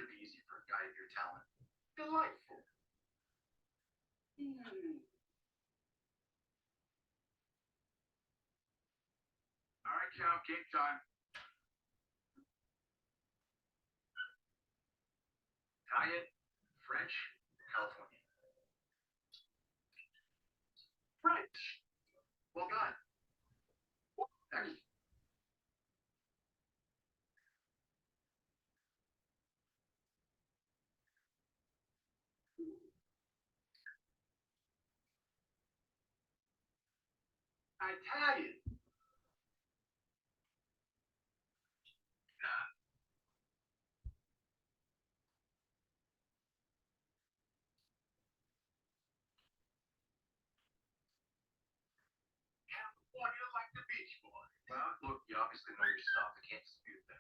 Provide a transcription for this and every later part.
Should be easy for a guy of your talent. Delightful. All right, Cal, game time. Italian, French, California. French. Well done. Next. Italian. California like the beach boy. Well, look, you obviously know your stuff. I can't dispute that.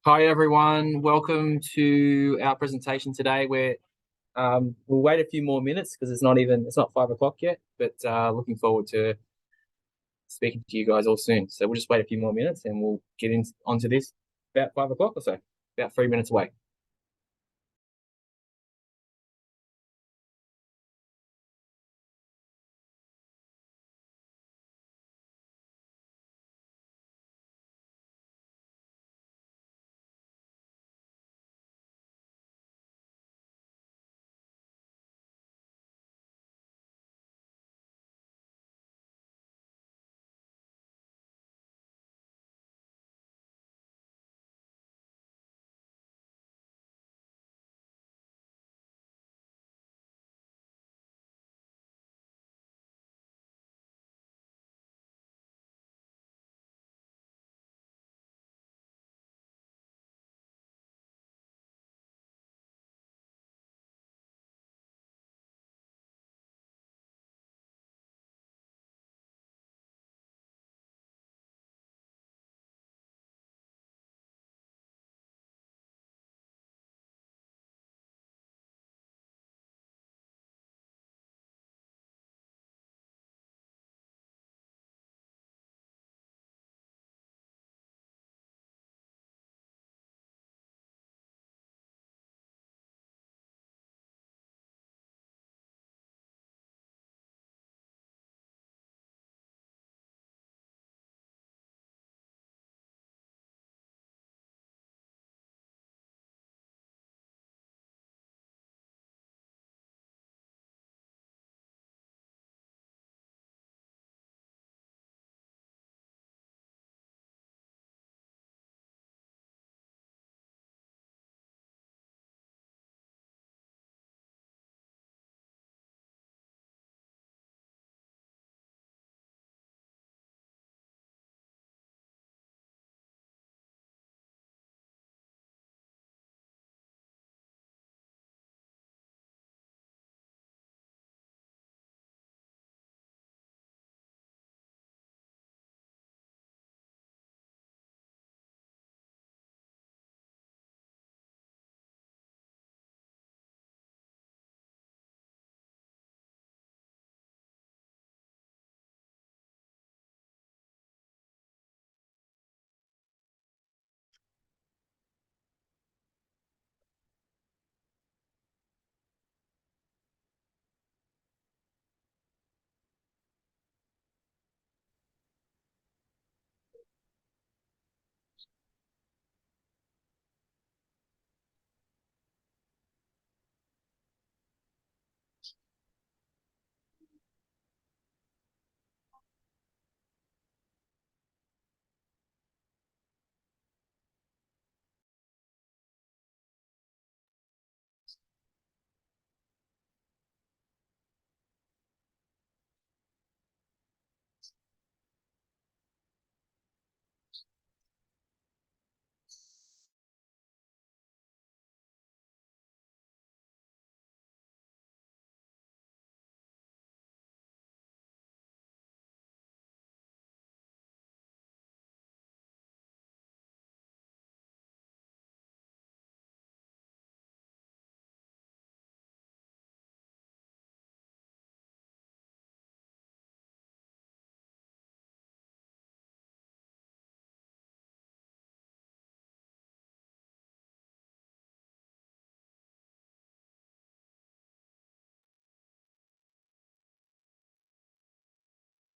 Hi everyone, welcome to our presentation today. We'll wait a few more minutes because it's not 5 o'clock yet, but looking forward to speaking to you guys all soon. So we'll just wait a few more minutes and we'll get onto this about 5 o'clock or so, about 3 minutes away.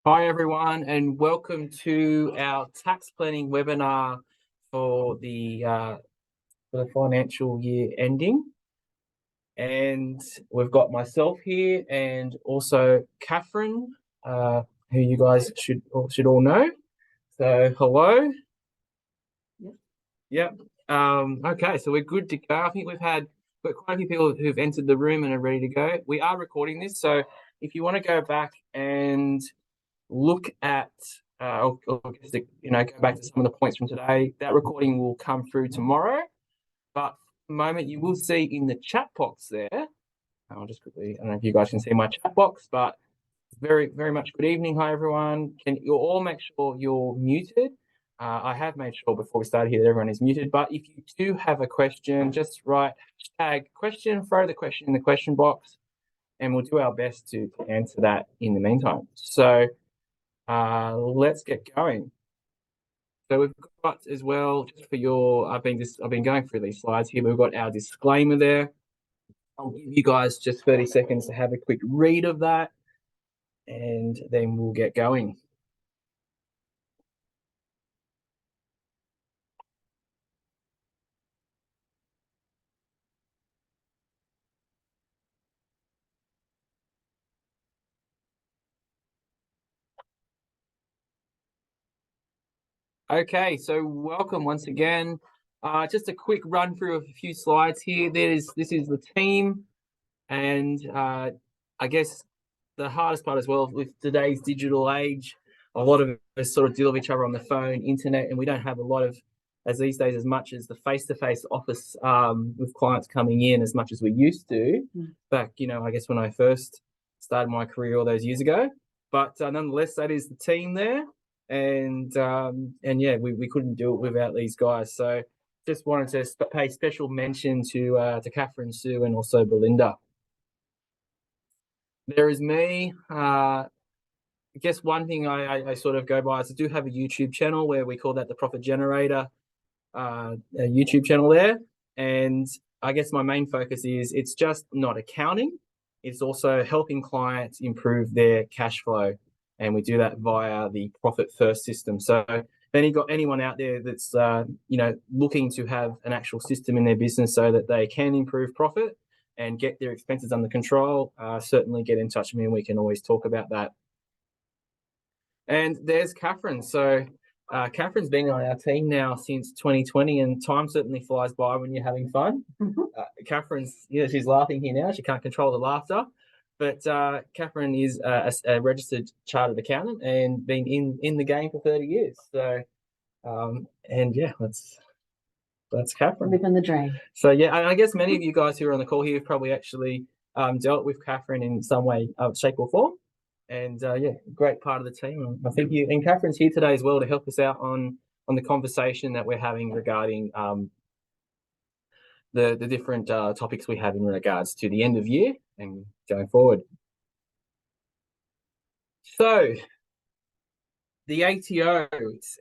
Hi everyone, and welcome to our tax planning webinar for the financial year ending. And we've got myself here and also Catherine, who you guys should all know. So hello. Yep. Okay, so we're good to go. I think we've got quite a few people who've entered the room and are ready to go. We are recording this, so if you want to go back and look at, go back to some of the points from today, that recording will come through tomorrow. But for the moment, you will see in the chat box there. I'll just quickly, I don't know if you guys can see my chat box, but very, very much good evening. Hi, everyone. Can you all make sure you're muted? I have made sure before we started here that everyone is muted, but if you do have a question, just write #question, throw the question in the question box, and we'll do our best to answer that in the meantime. So let's get going. So we've got as well, just for your, I've been going through these slides here. We've got our disclaimer there. I'll give you guys just 30 seconds to have a quick read of that, and then we'll get going. Okay, so welcome once again. Just a quick run through of a few slides here. This is the team, and I guess the hardest part as well with today's digital age, a lot of us sort of deal with each other on the phone, internet, and we don't have a lot of, as these days, as much as the face-to-face office with clients coming in as much as we used to back, I guess when I first started my career all those years ago. But nonetheless, that is the team there. And yeah, we couldn't do it without these guys. So just wanted to pay special mention to Catherine, Sue, and also Belinda. There is me. I guess one thing I sort of go by is I do have a YouTube channel where we call that the Profit Generator a YouTube channel there. And I guess my main focus is it's just not accounting. It's also helping clients improve their cash flow. And we do that via the Profit First system. So if you've got anyone out there that's looking to have an actual system in their business so that they can improve profit and get their expenses under control, certainly get in touch with me and we can always talk about that. And there's Catherine. So Catherine's been on our team now since 2020, and time certainly flies by when you're having fun. Catherine's, she's laughing here now. She can't control the laughter. But Catherine is a registered chartered accountant and been in the game for 30 years. So, and yeah, that's Catherine. Living the dream. So yeah, I guess many of you guys who are on the call here have probably actually dealt with Catherine in some way, shape or form. And yeah, great part of the team. I think and Catherine's here today as well to help us out on the conversation that we're having regarding the different topics we have in regards to the end of year and going forward. So the ATO,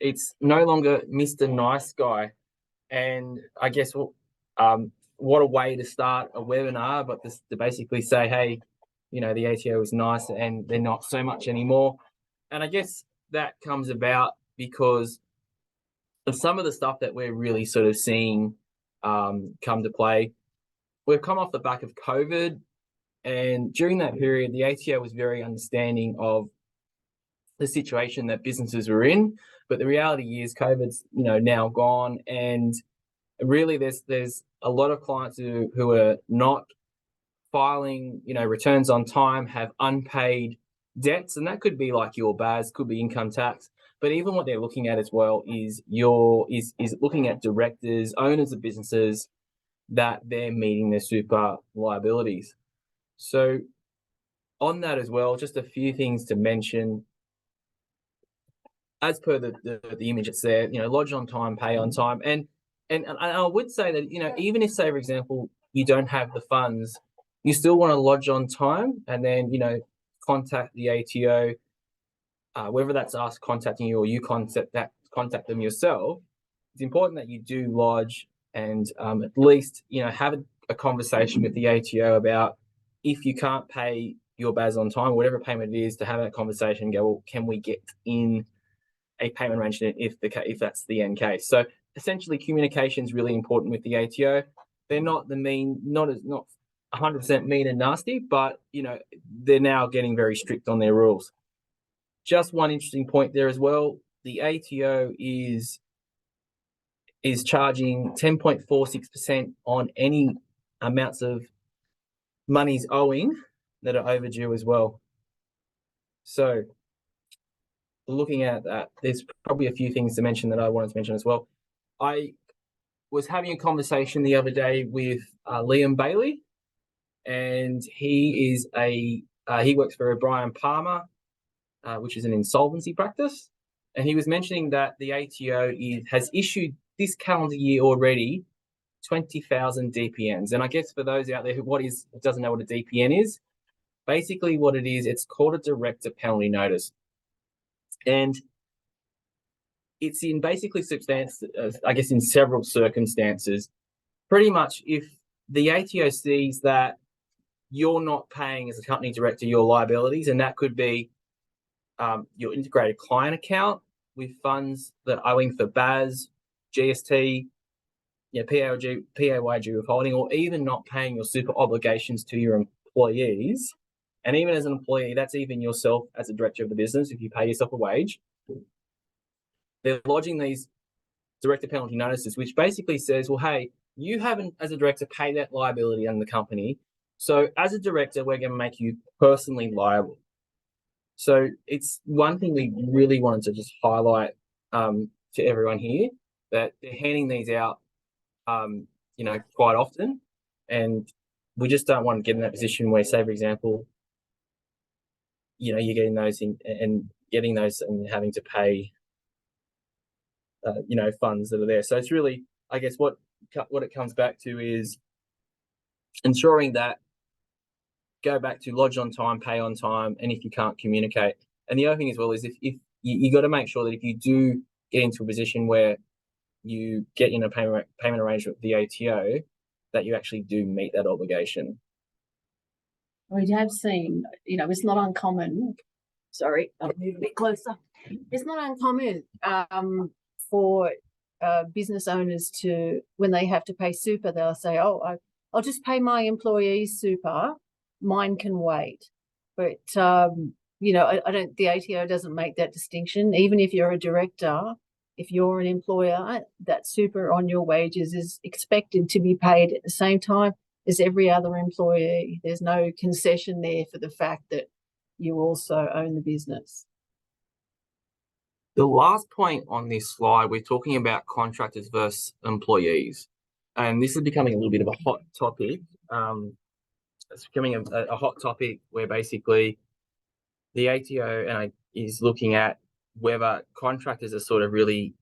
it's no longer Mr. Nice Guy. And I guess what a way to start a webinar, but to basically say, hey, the ATO is nice and they're not so much anymore. And I guess that comes about because of some of the stuff that we're really sort of seeing come to play. We've come off the back of COVID, and during that period, the ATO was very understanding of the situation that businesses were in. But the reality is COVID's, now gone, and really there's a lot of clients who are not filing, returns on time, have unpaid debts, and that could be like your BAS, could be income tax. But even what they're looking at as well is looking at directors, owners of businesses that they're meeting their super liabilities. So on that as well, just a few things to mention. As per the image it's there, lodge on time, pay on time. And I would say that, even if, say, for example, you don't have the funds, you still want to lodge on time and then, contact the ATO, whether that's us contacting you or you contact them yourself. It's important that you do lodge and at least, have a conversation with the ATO about if you can't pay your BAS on time, whatever payment it is, to have that conversation and go, well, can we get in a payment arrangement if that's the end case? So essentially, communication is really important with the ATO. They're not 100% mean and nasty, but they're now getting very strict on their rules. Just one interesting point there as well: the ATO is charging 10.46% on any amounts of monies owing that are overdue as well. So looking at that, there's probably a few things to mention that I wanted to mention as well. I was having a conversation the other day with Liam Bailey, and he works for O'Brien Palmer, which is an insolvency practice. And he was mentioning that the ATO has issued this calendar year already 20,000 DPNs. And I guess for those out there who doesn't know what a DPN is, basically what it is, it's called a director penalty notice. And it's in basically in several circumstances. Pretty much if the ATO sees that you're not paying as a company director your liabilities, and that could be your integrated client account with funds that are owing for BAS, GST, PAYG withholding, or even not paying your super obligations to your employees. And even as an employee, that's even yourself as a director of the business, if you pay yourself a wage. They're lodging these director penalty notices, which basically says, well, hey, you haven't, as a director, paid that liability on the company. So as a director, we're going to make you personally liable. So it's one thing we really wanted to just highlight to everyone here, that they're handing these out, quite often. And we just don't want to get in that position where, say, for example, you're getting those and having to pay, funds that are there. So it's really, I guess, what it comes back to is ensuring that go back to lodge on time, pay on time, and if you can't communicate. And the other thing as well is if you got to make sure that if you do get into a position where you get in a payment arrangement with the ATO, that you actually do meet that obligation. We have seen, it's not uncommon. Sorry, I'll move a bit closer. It's not uncommon for business owners to, when they have to pay super, they'll say, "Oh, I'll just pay my employees super. Mine can wait." But I don't. The ATO doesn't make that distinction. Even if you're a director, if you're an employer, that super on your wages is expected to be paid at the same time as every other employee. There's no concession there for the fact that you also own the business. The last point on this slide, we're talking about contractors versus employees. And this is becoming a little bit of a hot topic. It's becoming a hot topic where basically the ATO is looking at whether contractors are sort of really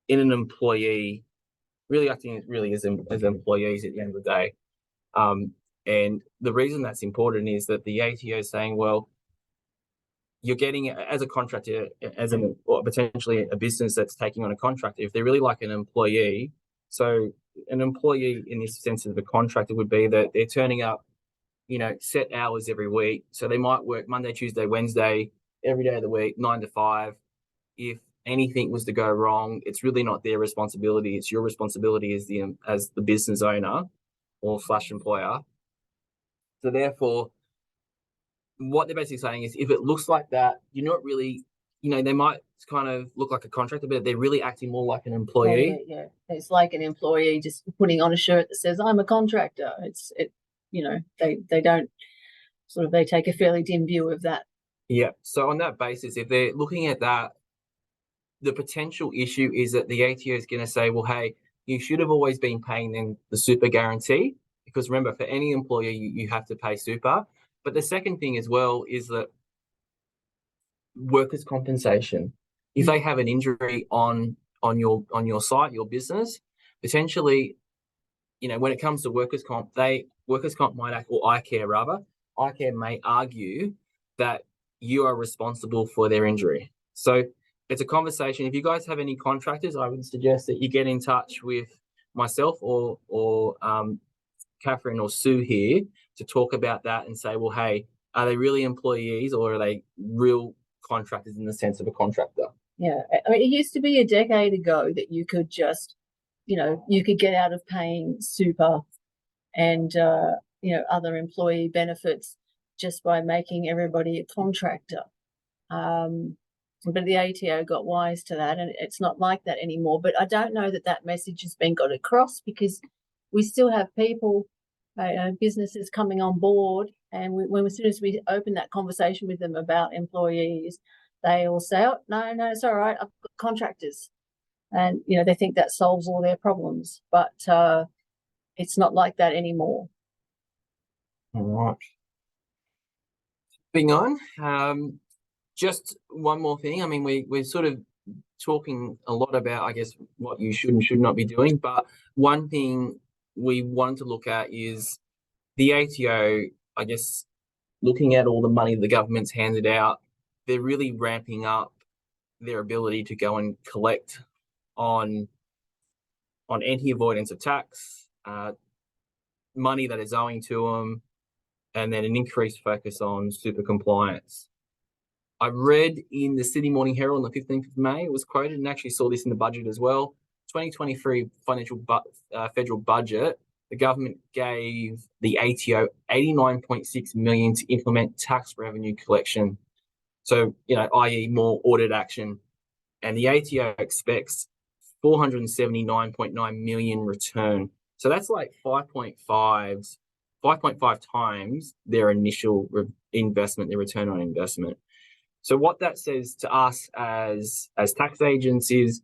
in an employee, really acting really as employees at the end of the day. And the reason that's important is that the ATO is saying, well, you're getting, as a contractor, or potentially a business that's taking on a contractor, if they're really like an employee. So an employee in this sense of a contractor would be that they're turning up, set hours every week. So they might work Monday, Tuesday, Wednesday, every day of the week, 9 to 5. If anything was to go wrong, it's really not their responsibility. It's your responsibility as the business owner or / employer. So therefore, what they're basically saying is, if it looks like that, you're not really, they might kind of look like a contractor, but they're really acting more like an employee. Yeah. It's like an employee just putting on a shirt that says, "I'm a contractor." They don't sort of, they take a fairly dim view of that. Yeah. So on that basis, if they're looking at that, the potential issue is that the ATO is going to say, well, hey, you should have always been paying them the super guarantee, because remember, for any employer, you have to pay super. But the second thing as well is that workers' compensation, if they have an injury on your site, your business, potentially, when it comes to workers' comp might act, or ICARE may argue that you are responsible for their injury. So it's a conversation. If you guys have any contractors, I would suggest that you get in touch with myself or Catherine or Sue here to talk about that and say, well, hey, Are they really employees, or are they real contractors in the sense of a contractor? Yeah, I mean, it used to be a decade ago that you could just, you could get out of paying super and, other employee benefits just by making everybody a contractor. But the ATO got wise to that, and it's not like that anymore. But I don't know that that message has been got across, because we still have people, businesses coming on board, and as soon as we open that conversation with them about employees, they all say, "Oh, no, it's all right. I've got contractors," and they think that solves all their problems. But it's not like that anymore. All right. Moving on. Just one more thing. I mean, we're sort of talking a lot about, I guess, what you should and should not be doing. But one thing we wanted to look at is the ATO, I guess, looking at all the money the government's handed out, they're really ramping up their ability to go and collect on anti-avoidance of tax, money that is owing to them, and then an increased focus on super compliance. I read in the Sydney Morning Herald on the 15th of May, it was quoted, and actually saw this in the budget as well. 2023 federal budget, the government gave the ATO 89.6 million to implement tax revenue collection. So, i.e. more audit action. And the ATO expects 479.9 million return. So that's like 5.5 times their initial investment, their return on investment. So what that says to us as tax agents is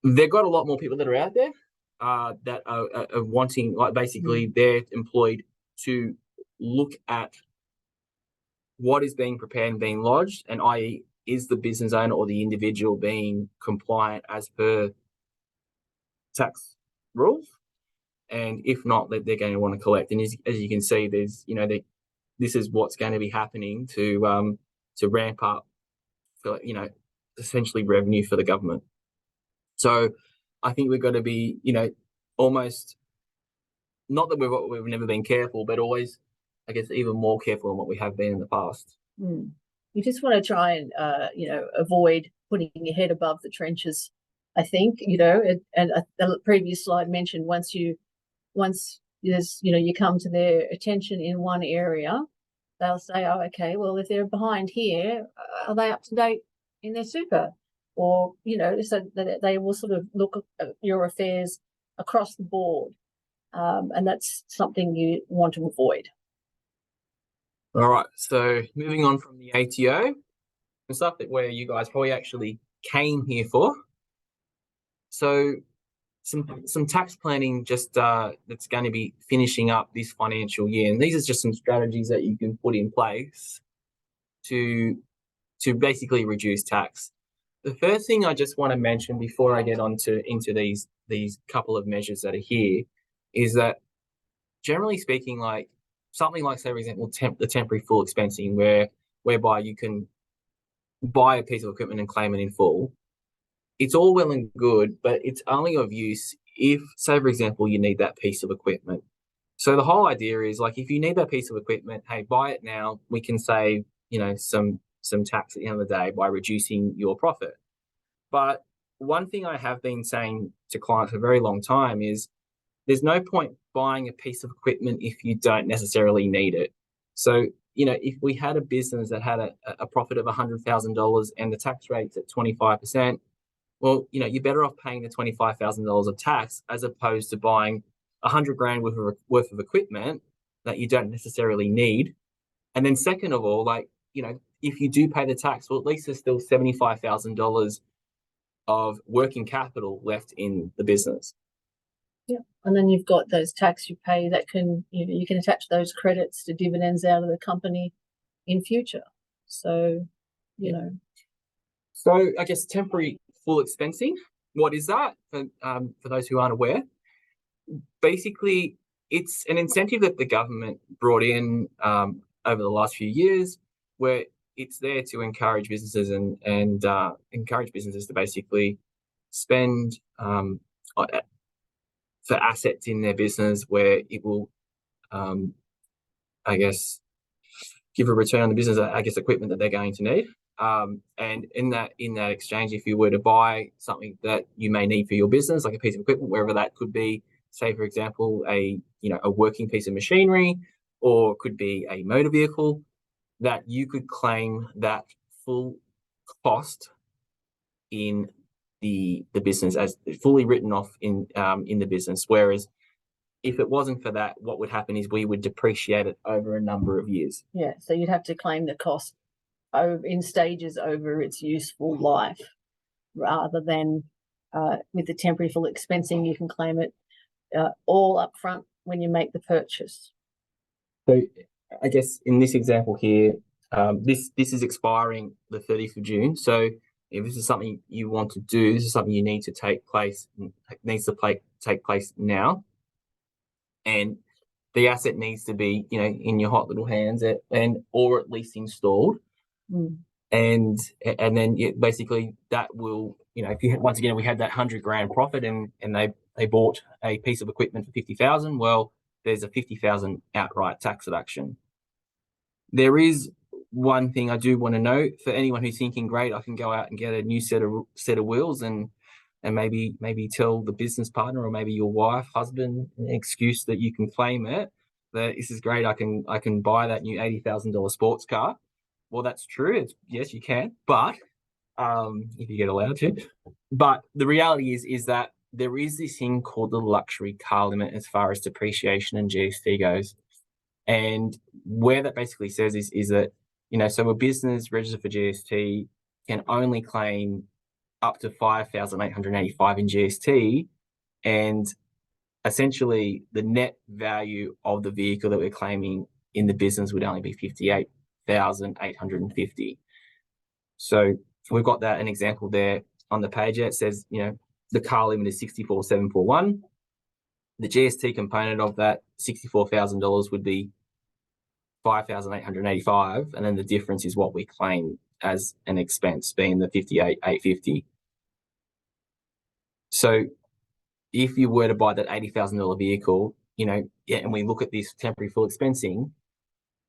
they've got a lot more people that are out there that are wanting, like, basically they're employed to look at what is being prepared and being lodged, and i.e. is the business owner or the individual being compliant as per tax rules? And if not, they're going to want to collect. And as you can see, there's, this is what's going to be happening to ramp up, for, essentially revenue for the government. So I think we've got to be, almost, not that we've never been careful, but always, I guess, even more careful than what we have been in the past. You just want to try and, avoid putting your head above the trenches, I think, and the previous slide mentioned once there's, you come to their attention in one area, they'll say, oh, okay, well, if they're behind here, are they up to date in their super? Or, so that they will sort of look at your affairs across the board. And that's something you want to avoid. All right, so moving on from the ATO, and stuff that where you guys probably actually came here for. So some tax planning just that's going to be finishing up this financial year, and these are just some strategies that you can put in place to basically reduce tax. The first thing I just want to mention before I get into these couple of measures that are here is that, generally speaking, like something like, say, for example, the temporary full expensing, whereby you can buy a piece of equipment and claim it in full. It's all well and good, but it's only of use if, say, for example, you need that piece of equipment. So the whole idea is, like, if you need that piece of equipment, hey, buy it now. We can save, some tax at the end of the day by reducing your profit. But one thing I have been saying to clients for a very long time is there's no point buying a piece of equipment if you don't necessarily need it. So, if we had a business that had a profit of $100,000 and the tax rate's at 25%, well, you're better off paying the $25,000 of tax as opposed to buying $100,000 worth of equipment that you don't necessarily need. And then second of all, if you do pay the tax, well, at least there's still $75,000 of working capital left in the business. Yeah, and then you've got those tax you pay that can, you can attach those credits to dividends out of the company in future. So, So I guess temporary full expensing, what is that? For those who aren't aware, basically it's an incentive that the government brought in over the last few years, where it's there to encourage businesses and encourage businesses to basically spend for assets in their business where it will, give a return on the business, I guess, equipment that they're going to need. And in that exchange, if you were to buy something that you may need for your business, like a piece of equipment, wherever that could be, say, for example, a working piece of machinery, or could be a motor vehicle, that you could claim that full cost in the business as fully written off in the business. Whereas if it wasn't for that, what would happen is we would depreciate it over a number of years. Yeah, so you'd have to claim the cost in stages over its useful life, rather than with the temporary full expensing, you can claim it all up front when you make the purchase. So I guess in this example here, this is expiring the 30th of June. So if this is something you want to do, this is something you need to take place now. And the asset needs to be, in your hot little hands or at least installed. Mm. And then basically that will, if you once again we had that $100,000 profit and they bought a piece of equipment for $50,000, well, there's a $50,000 outright tax deduction. There is one thing I do want to note for anyone who's thinking, great, I can go out and get a new set of wheels and maybe tell the business partner or maybe your wife, husband, an excuse that you can claim it, that this is great, I can buy that new $80,000 sports car. Well, that's true. Yes, you can, but if you get allowed to. But the reality is that there is this thing called the luxury car limit as far as depreciation and GST goes. And where that basically says is that, so a business registered for GST can only claim up to $5,885 in GST, and essentially the net value of the vehicle that we're claiming in the business would only be $58,850. So we've got that an example there on the page. It says, the car limit is $64,741. The GST component of that $64,000 would be $5,885, and then the difference is what we claim as an expense, being the $58,850. So if you were to buy that $80,000 vehicle, and we look at this temporary full expensing,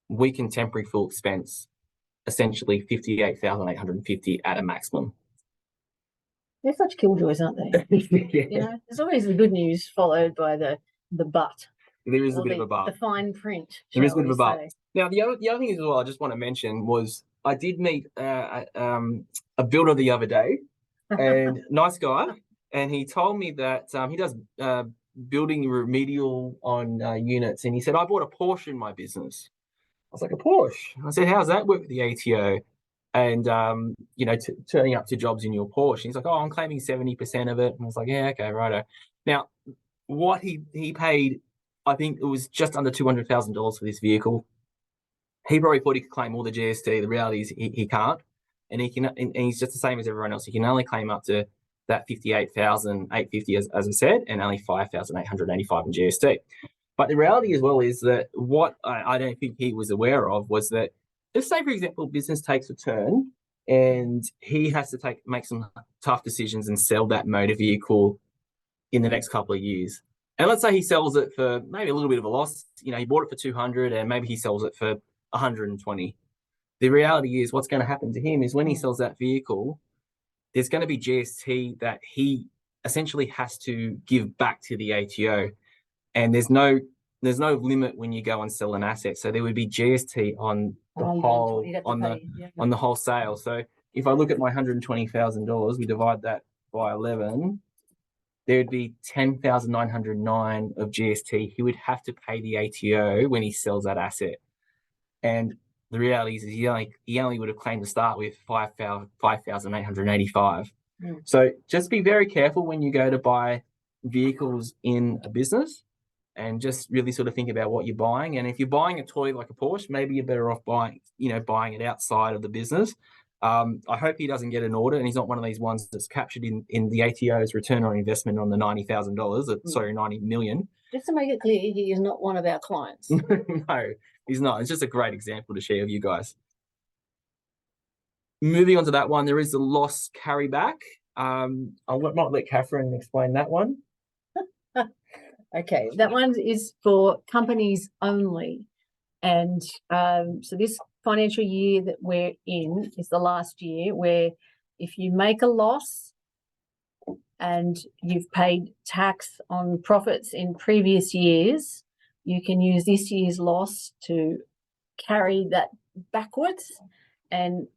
we can temporary full expense essentially $58,850 at a maximum. They're such killjoys, aren't they? Yeah. There's always the good news followed by the but. There is a bit of a but. The fine print. There is a bit of a but. Say. Now, the other thing as well I just want to mention was I did meet a builder the other day, and nice guy, and he told me that he does building remedial on units, and he said, I bought a Porsche in my business. I was like, a Porsche? I said, how's that work with the ATO? And, turning up to jobs in your Porsche. He's like, I'm claiming 70% of it. And I was like, yeah, okay, righto. Now, what he paid, I think it was just under $200,000 for this vehicle. He probably thought he could claim all the GST. The reality is he can't. And he's just the same as everyone else. He can only claim up to that $58,850, as I said, and only $5,885 in GST. But the reality as well is that what I don't think he was aware of was that, let's say, for example, business takes a turn and he has to make some tough decisions and sell that motor vehicle in the next couple of years. And let's say he sells it for maybe a little bit of a loss. He bought it for 200 and maybe he sells it for 120. The reality is what's going to happen to him is when he sells that vehicle, there's going to be GST that he essentially has to give back to the ATO. And there's no limit when you go and sell an asset. So there would be GST on the on the whole sale. So if I look at my $120,000, we divide that by 11, there would be $10,909 of GST he would have to pay the ATO when he sells that asset. And the reality is he only would have claimed to start with $5,885. So just be very careful when you go to buy vehicles in a business, and just really sort of think about what you're buying. And if you're buying a toy like a Porsche, maybe you're better off buying it outside of the business. I hope he doesn't get an audit and he's not one of these ones that's captured in the ATO's return on investment on the $90,000. Sorry, $90 million. Just to make it clear, he is not one of our clients. No, he's not. It's just a great example to share with you guys. Moving on to that one, there is the loss carryback. I might let Catherine explain that one. Okay, that one is for companies only. And so this financial year that we're in is the last year where if you make a loss and you've paid tax on profits in previous years, you can use this year's loss to carry that backwards and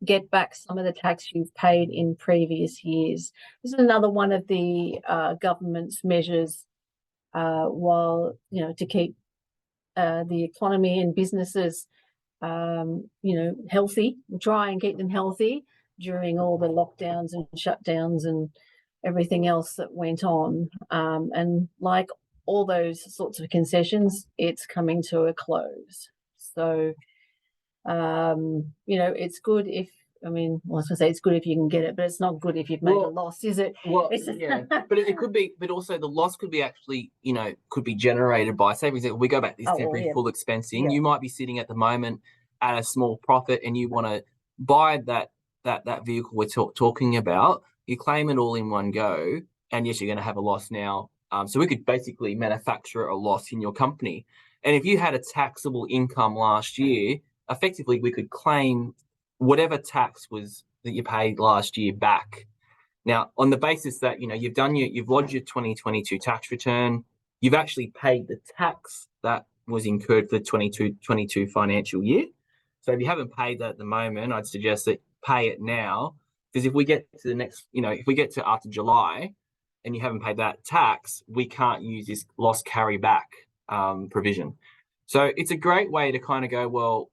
get back some of the tax you've paid in previous years. This is another one of the government's measures while, to keep the economy and businesses, healthy, try and keep them healthy during all the lockdowns and shutdowns and everything else that went on. And like all those sorts of concessions, it's coming to a close. So, it's good if, I was going to say it's good if you can get it, but it's not good if you've made a loss, is it? Well, yeah, but it could be, but also the loss could be actually, could be generated by, say, for example, we go back to this temporary full expensing. Yeah. You might be sitting at the moment at a small profit and you want to buy that vehicle we're talking about. You claim it all in one go, and yes, you're going to have a loss now. So we could basically manufacture a loss in your company. And if you had a taxable income last year, effectively we could claim whatever tax was that you paid last year back. Now, on the basis that, you've lodged your 2022 tax return, you've actually paid the tax that was incurred for the 22 financial year. So if you haven't paid that at the moment, I'd suggest that pay it now, because if we get to the next, if we get to after July and you haven't paid that tax, we can't use this loss carry back provision. So it's a great way to kind of go, well,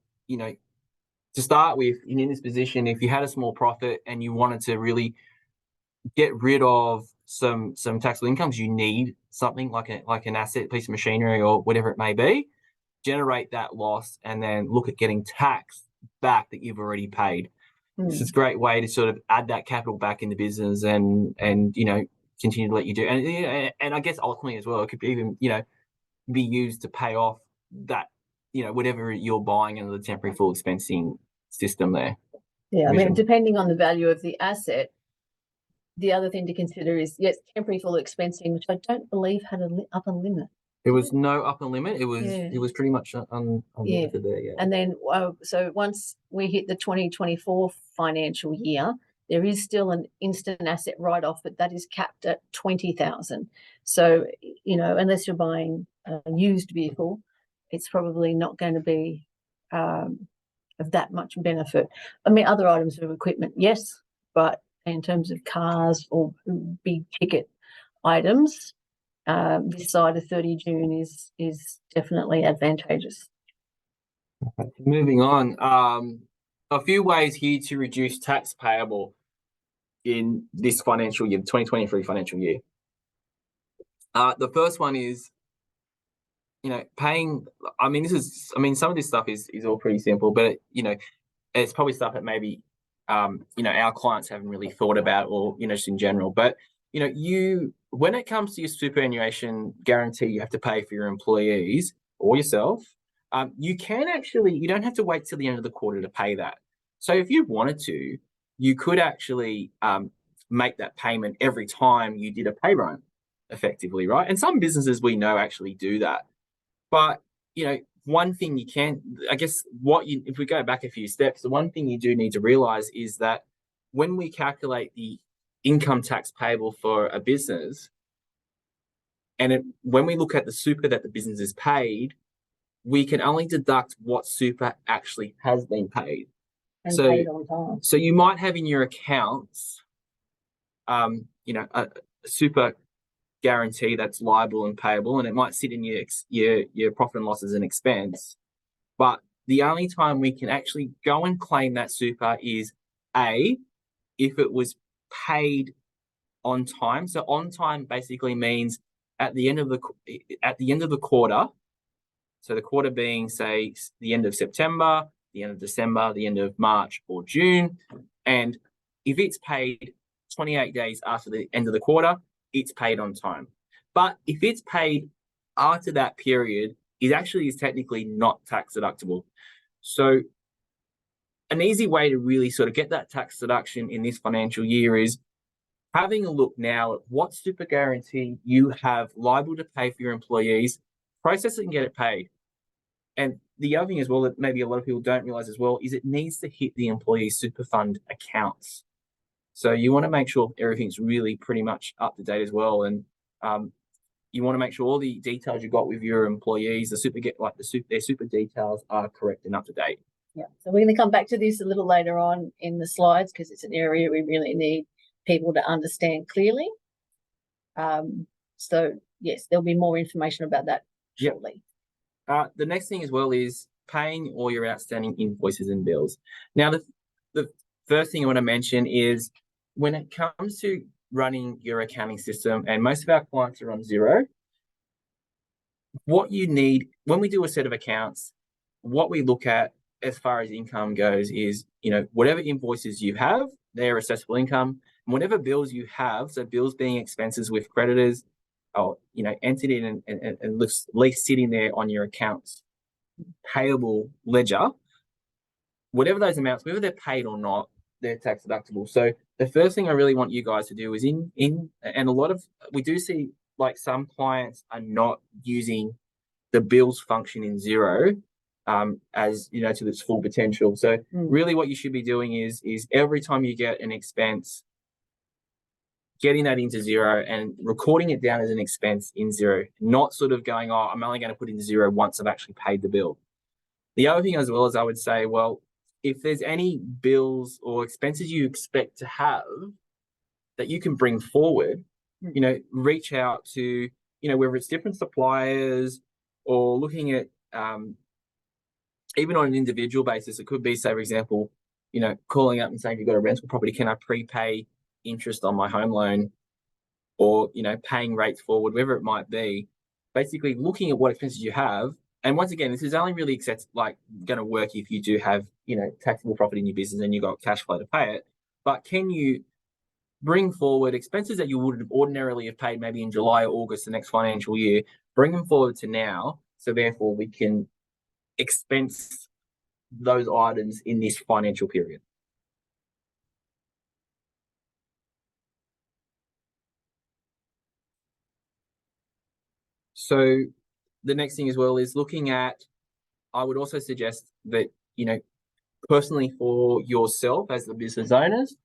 to start with, in this position, if you had a small profit and you wanted to really get rid of some taxable incomes, you need something like an asset, piece of machinery or whatever it may be, generate that loss and then look at getting tax back that you've already paid. This is a great way to sort of add that capital back in the business and continue to let you do. And I guess ultimately as well, it could even, be used to pay off that, whatever you're buying under the temporary full expensing system there. Yeah, depending on the value of the asset, the other thing to consider is, yes, temporary full expensing, which I don't believe had an upper limit. There was no upper limit. It was pretty much unlimited there. Yeah. And then, so once we hit the 2024 financial year, there is still an instant asset write-off, but that is capped at 20,000. So, unless you're buying a used vehicle, it's probably not going to be of that much benefit. Other items of equipment, yes, but in terms of cars or big ticket items, this side of 30 June is definitely advantageous. Okay. Moving on, a few ways here to reduce tax payable in this financial year, 2023 financial year. The first one is, paying. Some of this stuff is all pretty simple, but it's probably stuff that maybe our clients haven't really thought about, or just in general. But when it comes to your superannuation guarantee, you have to pay for your employees or yourself. You don't have to wait till the end of the quarter to pay that. So if you wanted to, you could actually make that payment every time you did a pay run, effectively, right? And some businesses we know actually do that. But one thing you can, I guess, if we go back a few steps, the one thing you do need to realize is that when we calculate the income tax payable for a business, and when we look at the super that the business is paid, we can only deduct what super actually has been paid. And paid on time. So you might have in your accounts, a super guarantee that's liable and payable, and it might sit in your profit and loss as an expense. But the only time we can actually go and claim that super is if it was paid on time. So on time basically means at the end of the quarter. So the quarter being, say, the end of September, the end of December, the end of March or June. And if it's paid 28 days after the end of the quarter, it's paid on time. But if it's paid after that period, it actually is technically not tax deductible. So an easy way to really sort of get that tax deduction in this financial year is having a look now at what super guarantee you have liable to pay for your employees, process it and get it paid. And the other thing as well that maybe a lot of people don't realize as well is it needs to hit the employee super fund accounts. So you want to make sure everything's really pretty much up to date as well. And you want to make sure all the details you got with your employees, their super details are correct and up to date. Yeah, so we're going to come back to this a little later on in the slides because it's an area we really need people to understand clearly. So yes, there'll be more information about that shortly. The next thing as well is paying all your outstanding invoices and bills. Now, the first thing I want to mention is when it comes to running your accounting system, and most of our clients are on Xero, what you need when we do a set of accounts, what we look at as far as income goes is, whatever invoices you have, they're assessable income, and whatever bills you have, so bills being expenses with creditors, or entered in and at least sitting there on your accounts payable ledger, whatever those amounts, whether they're paid or not, they're tax deductible. So the first thing I really want you guys to do is we do see like some clients are not using the bills function in Xero as to its full potential. So really what you should be doing is every time you get an expense, getting that into Xero and recording it down as an expense in Xero, not sort of going, oh, I'm only going to put in Xero once I've actually paid the bill. The other thing as well is I would say, well, if there's any bills or expenses you expect to have that you can bring forward, reach out to, whether it's different suppliers or looking at, even on an individual basis, it could be, say, for example, calling up and saying, you've got a rental property, can I prepay interest on my home loan, or paying rates forward, whatever it might be. Basically looking at what expenses you have, and once again, this is only really going to work if you do have taxable profit in your business and you've got cash flow to pay it. But can you bring forward expenses that you would have ordinarily have paid maybe in July or August the next financial year, bring them forward to now, so therefore we can expense those items in this financial period. So the next thing as well is looking at, I would also suggest that, personally for yourself as the business owners,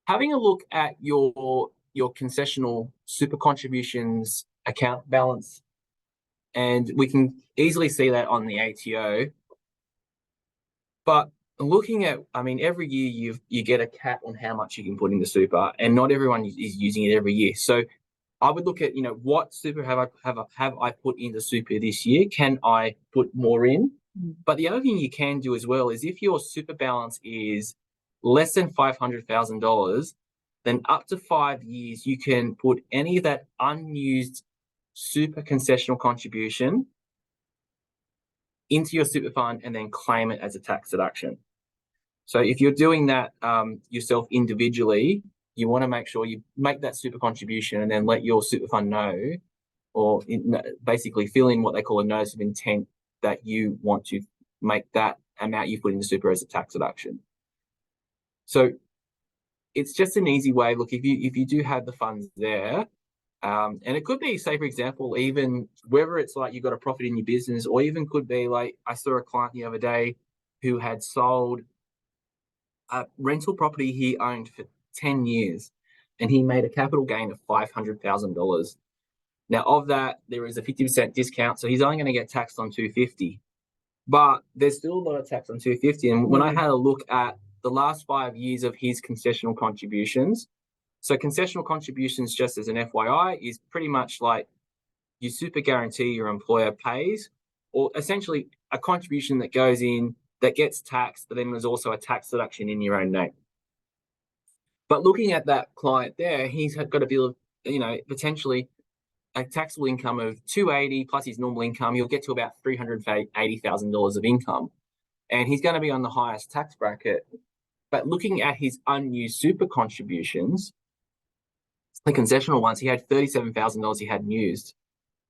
having a look at your concessional super contributions account balance. And we can easily see that on the ATO. But looking at, every year you get a cap on how much you can put into super, and not everyone is using it every year. So I would look at, what super have I put into super this year? Can I put more in? But the other thing you can do as well is if your super balance is less than $500,000, then up to 5 years, you can put any of that unused super concessional contribution into your super fund and then claim it as a tax deduction. So if you're doing that yourself individually, you want to make sure you make that super contribution and then let your super fund know, or basically fill in what they call a notice of intent that you want to make that amount you put into super as a tax deduction. So it's just an easy way. Look, if you do have the funds there, and it could be, say, for example, even whether it's like you've got a profit in your business, or even could be like I saw a client the other day who had sold a rental property he owned for 10 years, and he made a capital gain of $500,000. Now, of that, there is a 50% discount, so he's only going to get taxed on $250. But there's still a lot of tax on $250. And when I had a look at the last 5 years of his concessional contributions, so concessional contributions, just as an FYI, is pretty much like you super guarantee your employer pays, or essentially a contribution that goes in that gets taxed, but then there's also a tax deduction in your own name. But looking at that client there, he's got a bill of, potentially a taxable income of $280 plus his normal income. He'll get to about $380,000 of income, and he's going to be on the highest tax bracket. But looking at his unused super contributions, the concessional ones, he had $37,000 he hadn't used.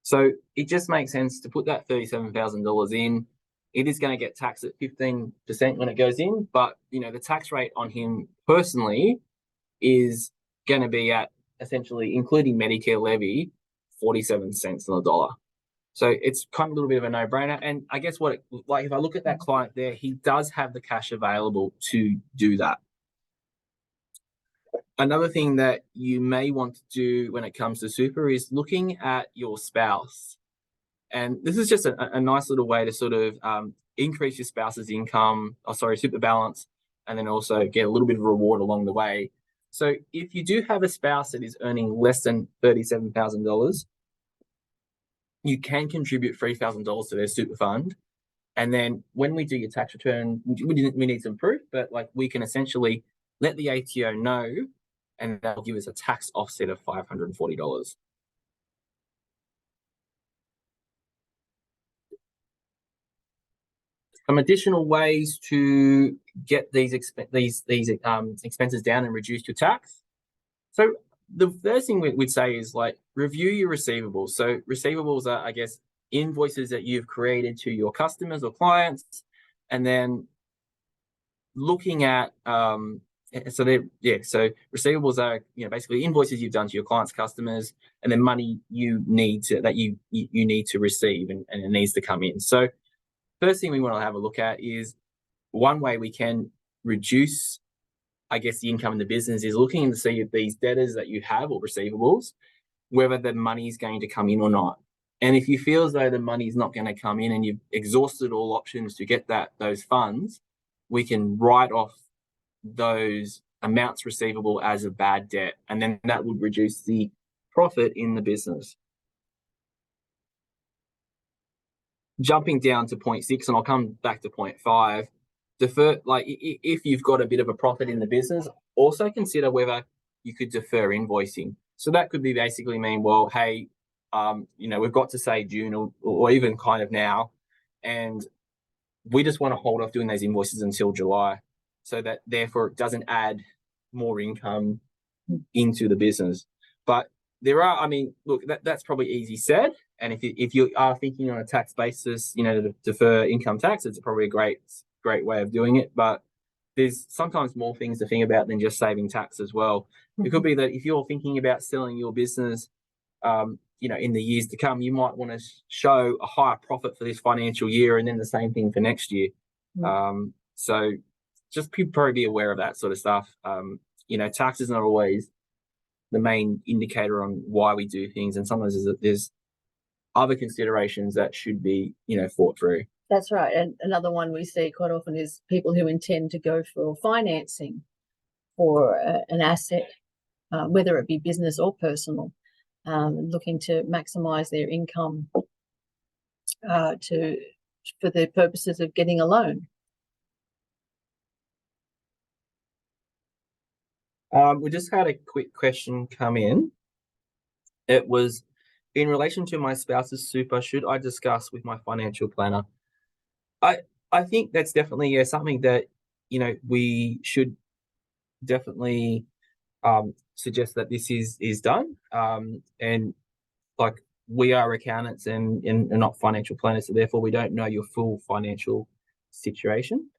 So it just makes sense to put that $37,000 in. It is going to get taxed at 15% when it goes in, but the tax rate on him personally is going to be at, essentially, including Medicare levy, 47 cents on the dollar. So it's kind of a little bit of a no-brainer. And I guess if I look at that client there, he does have the cash available to do that. Another thing that you may want to do when it comes to super is looking at your spouse. And this is just a nice little way to sort of increase your spouse's income, super balance, and then also get a little bit of reward along the way. So if you do have a spouse that is earning less than $37,000, you can contribute $3,000 to their super fund. And then when we do your tax return, we need some proof, but like we can essentially let the ATO know, and they'll give us a tax offset of $540. Some additional ways to get these expenses down and reduce your tax. So the first thing we'd say is like review your receivables. So receivables are, I guess, invoices that you've created to your customers or clients, and then looking at so receivables are basically invoices you've done to your clients, customers, and then money you need to receive and it needs to come in. So first thing we want to have a look at is one way we can reduce, I guess, the income in the business is looking to see if these debtors that you have or receivables, whether the money is going to come in or not. And if you feel as though the money is not going to come in and you've exhausted all options to get those funds, we can write off those amounts receivable as a bad debt, and then that would reduce the profit in the business. Jumping down to point 6, and I'll come back to point 5, defer, like if you've got a bit of a profit in the business, also consider whether you could defer invoicing. So that could be basically mean, well, hey, we've got to say June or even kind of now, and we just want to hold off doing those invoices until July, so that therefore it doesn't add more income into the business. But there are, look, that's probably easy said. And if you are thinking on a tax basis, to defer income tax, it's probably a great way of doing it. But there's sometimes more things to think about than just saving tax as well. It could be that if you're thinking about selling your business, in the years to come, you might want to show a higher profit for this financial year, and then the same thing for next year. So just probably be aware of that sort of stuff. Tax is not always the main indicator on why we do things, and sometimes there's other considerations that should be, thought through. That's right. And another one we see quite often is people who intend to go for financing for an asset, whether it be business or personal, looking to maximize their income for the purposes of getting a loan. We just had a quick question come in. It was, in relation to my spouse's super, should I discuss with my financial planner? I think that's definitely something that we should definitely suggest that this is done. And like, we are accountants and not financial planners, so therefore we don't know your full financial situation.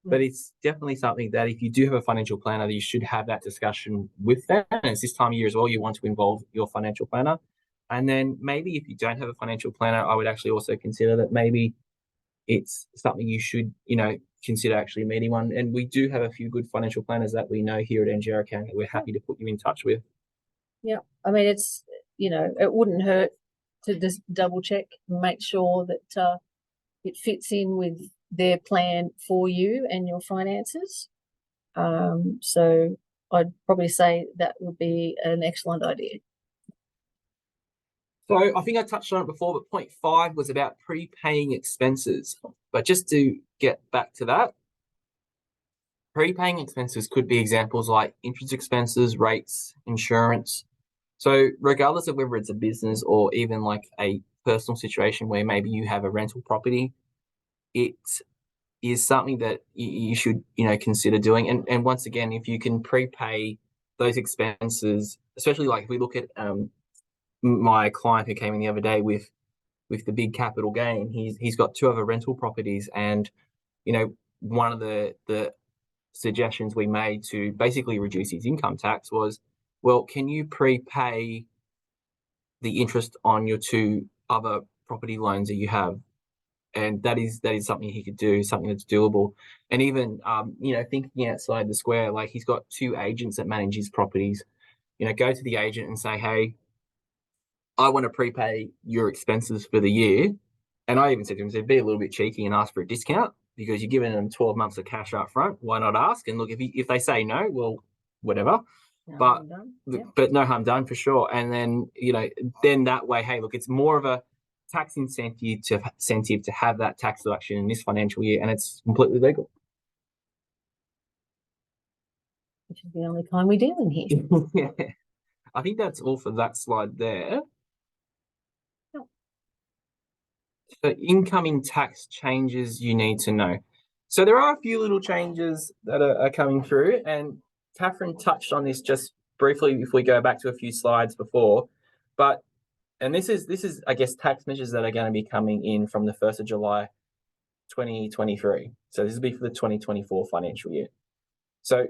But it's definitely something that if you do have a financial planner, you should have that discussion with them. And it's this time of year as well, you want to involve your financial planner. And then maybe if you don't have a financial planner, I would actually also consider that maybe it's something you should, consider actually meeting one. And we do have a few good financial planners that we know here at NGR Accounting that we're happy to put you in touch with. Yeah, it's, it wouldn't hurt to just double check and make sure that it fits in with their plan for you and your finances. So I'd probably say that would be an excellent idea. So I think I touched on it before, but point 5 was about prepaying expenses. But just to get back to that, prepaying expenses could be examples like interest expenses, rates, insurance. So regardless of whether it's a business or even like a personal situation where maybe you have a rental property, it is something that you should, consider doing. And once again, if you can prepay those expenses, especially like if we look at my client who came in the other day with the big capital gain, he's got 2 other rental properties, and one of the suggestions we made to basically reduce his income tax was, well, can you prepay the interest on your 2 other property loans that you have. And that is something he could do, something that's doable. And even thinking outside the square, like he's got 2 agents that manage his properties. Go to the agent and say, hey, I want to prepay your expenses for the year. And I even said to him, be a little bit cheeky and ask for a discount because you're giving them 12 months of cash up front. Why not ask? And look, if they say no, well, whatever. But no harm done for sure. And then, then that way, hey, look, it's more of a tax incentive to have that tax deduction in this financial year, and it's completely legal. Which is the only kind we do in here. Yeah. I think that's all for that slide there. So incoming tax changes you need to know. So there are a few little changes that are coming through, and Catherine touched on this just briefly if we go back to a few slides before. And this is I guess tax measures that are going to be coming in from the 1st of July 2023. So this will be for the 2024 financial year. So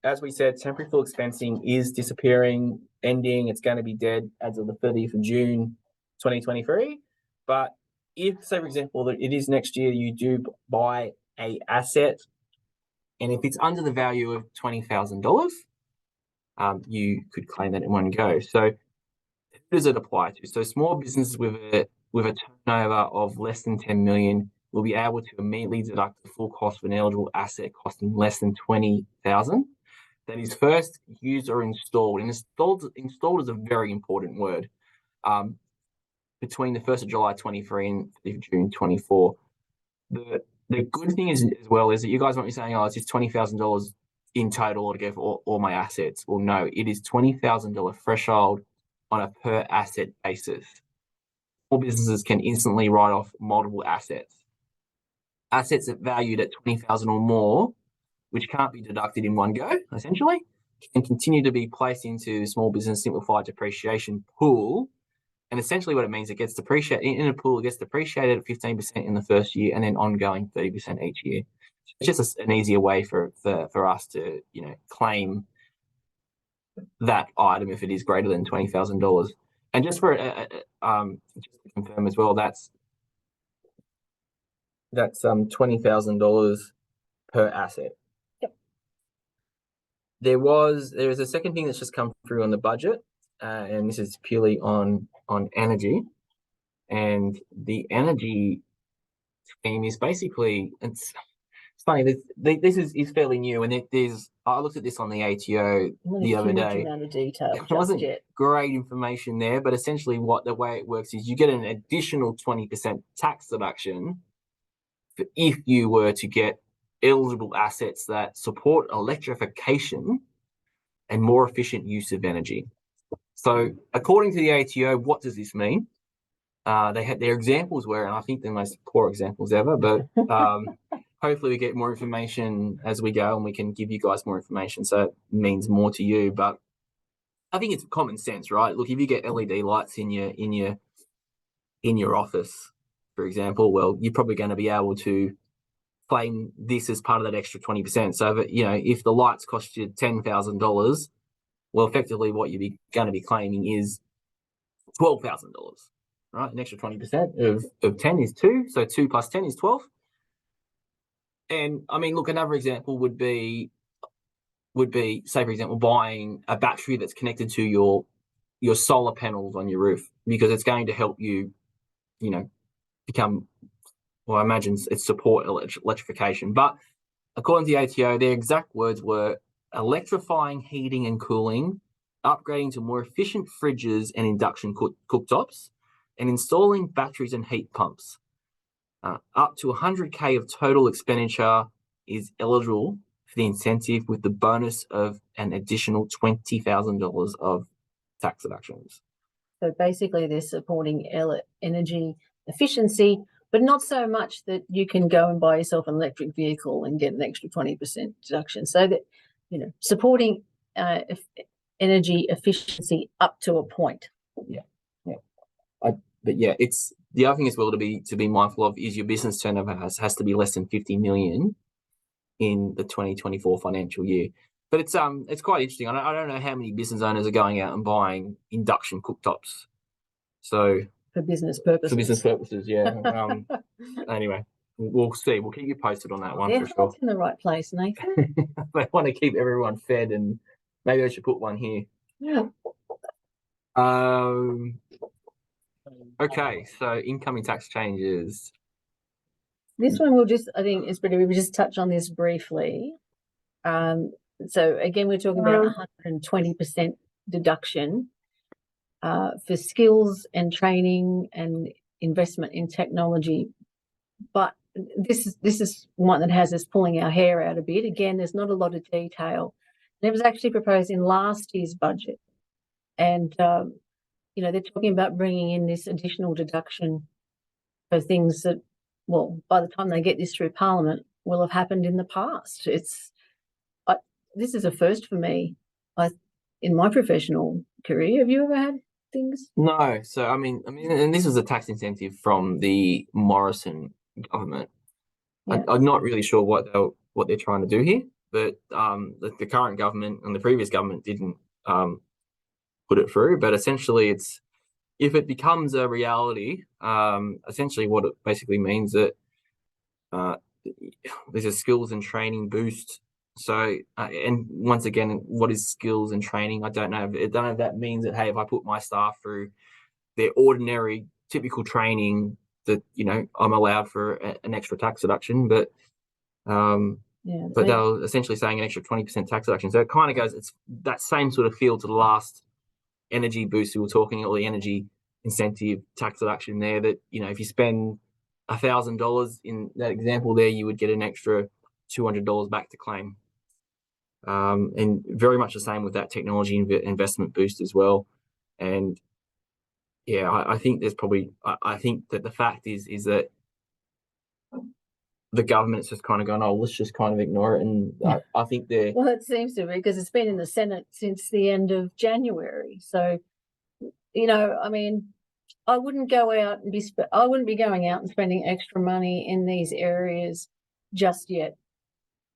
as we said, temporary full expensing is disappearing, ending. It's going to be dead as of the 30th of June 2023. But if, say, for example, that it is next year, you do buy a asset, and if it's under the value of $20,000, you could claim that in one go. So who does it apply to? So small businesses with a turnover of less than 10 million will be able to immediately deduct the full cost of an eligible asset costing less than 20,000. That is first used or installed. And installed is a very important word. Between the 1st of July 23 and June 24. The good thing is as well is that you guys might be saying, oh, it's just $20,000 in total altogether for all my assets. Well, no, it is $20,000 threshold on a per asset basis. Small businesses can instantly write off multiple assets. Assets that valued at $20,000 or more, which can't be deducted in one go, essentially, can continue to be placed into small business simplified depreciation pool. And essentially what it means, it gets depreciated in a pool, it gets depreciated at 15% in the first year and then ongoing 30% each year. It's just an easier way for us to, claim that item if it is greater than $20,000. And just for just to confirm as well, that's $20,000 per asset. Yep. There is a second thing that's just come through on the budget, and this is purely on energy. And the energy scheme is basically, it's funny, this is fairly new, and I looked at this on the ATO the other day. There wasn't great information there, but essentially the way it works is you get an additional 20% tax deduction if you were to get eligible assets that support electrification and more efficient use of energy. So according to the ATO, what does this mean? Their examples were, and I think the most poor examples ever, but hopefully we get more information as we go and we can give you guys more information so it means more to you. But I think it's common sense, right? Look, if you get LED lights in your office, for example, well, you're probably going to be able to claim this as part of that extra 20%. So that, if the lights cost you $10,000, well, effectively what you're going to be claiming is $12,000. Right, an extra 20% of 10 is 2, so 2 plus 10 is 12. And I mean, look, another example would be, say, for example, buying a battery that's connected to your solar panels on your roof, because it's going to help you, become, well, I imagine it's support electrification. But according to the ATO, their exact words were electrifying heating and cooling, upgrading to more efficient fridges and induction cooktops, and installing batteries and heat pumps. Up to $100K of total expenditure is eligible for the incentive, with the bonus of an additional $20,000 of tax deductions. So basically they're supporting energy efficiency, but not so much that you can go and buy yourself an electric vehicle and get an extra 20% deduction. So that, supporting energy efficiency up to a point. Yeah. But yeah, it's the other thing as well to be mindful of is your business turnover has to be less than 50 million in the 2024 financial year. But it's quite interesting. I don't know how many business owners are going out and buying induction cooktops. So for business purposes. For business purposes, yeah. Anyway, we'll see. We'll keep you posted on that one Their for sure. heart's in the right place, Nathan. They want to keep everyone fed, and maybe they should put one here. Yeah. Okay, so incoming tax changes. This one I think it's pretty, we'll just touch on this briefly. So again, we're talking about 120% deduction for skills and training and investment in technology. But this is one that has us pulling our hair out a bit. Again, there's not a lot of detail. And it was actually proposed in last year's budget. And, they're talking about bringing in this additional deduction for things that, well, by the time they get this through Parliament, will have happened in the past. This is a first for me in my professional career. Have you ever had things? No. So, I mean, and this was a tax incentive from the Morrison government. Yeah. I'm not really sure what they're trying to do here, but the current government and the previous government didn't put it through. But essentially, if it becomes a reality, essentially what it basically means that there's a skills and training boost. So, and once again, what is skills and training? I don't know. I don't know if that means that, hey, if I put my staff through their ordinary, typical training, that I'm allowed for an extra tax deduction, but they're essentially saying an extra 20% tax deduction. So it kind of goes, it's that same sort of feel to the last energy boost we were talking, or the energy incentive tax deduction there, that if you spend $1,000 in that example there, you would get an extra $200 back to claim. And very much the same with that technology investment boost as well. And yeah, I think there's probably, I think that the fact is that the government's just kind of gone, oh, let's just kind of ignore it. And I think they're... Well, it seems to be, because it's been in the Senate since the end of January. So, I wouldn't go out and I wouldn't be going out and spending extra money in these areas just yet.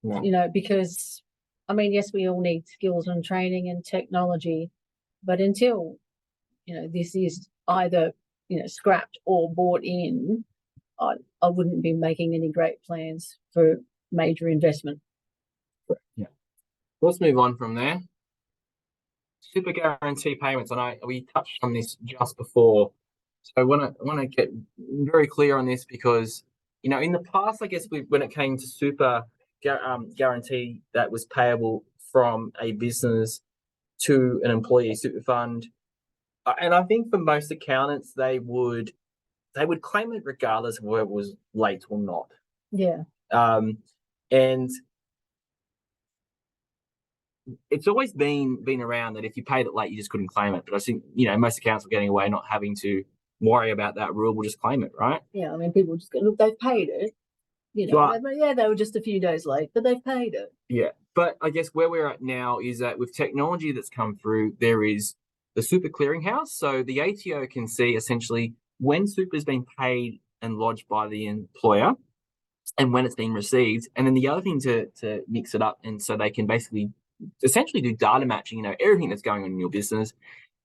No. Because, yes, we all need skills and training and technology, but until, this is either, scrapped or bought in, I wouldn't be making any great plans for major investment. Yeah. Let's move on from there. Super guarantee payments. I know we touched on this just before, so I want to get very clear on this, because in the past, I guess when it came to super guarantee that was payable from a business to an employee super fund, and I think for most accountants they would claim it regardless of whether it was late or not. Yeah. And it's always been around that if you paid it late, you just couldn't claim it. But I think most accountants were getting away not having to worry about that rule. We'll just claim it, right? Yeah, people just go, look, they've paid it. They were just a few days late, but they've paid it. Yeah, but I guess where we're at now is that with technology that's come through, there is the super clearinghouse. So the ATO can see essentially when super has been paid and lodged by the employer, and when it's being received. And then the other thing to mix it up, and so they can basically essentially do data matching. Everything that's going on in your business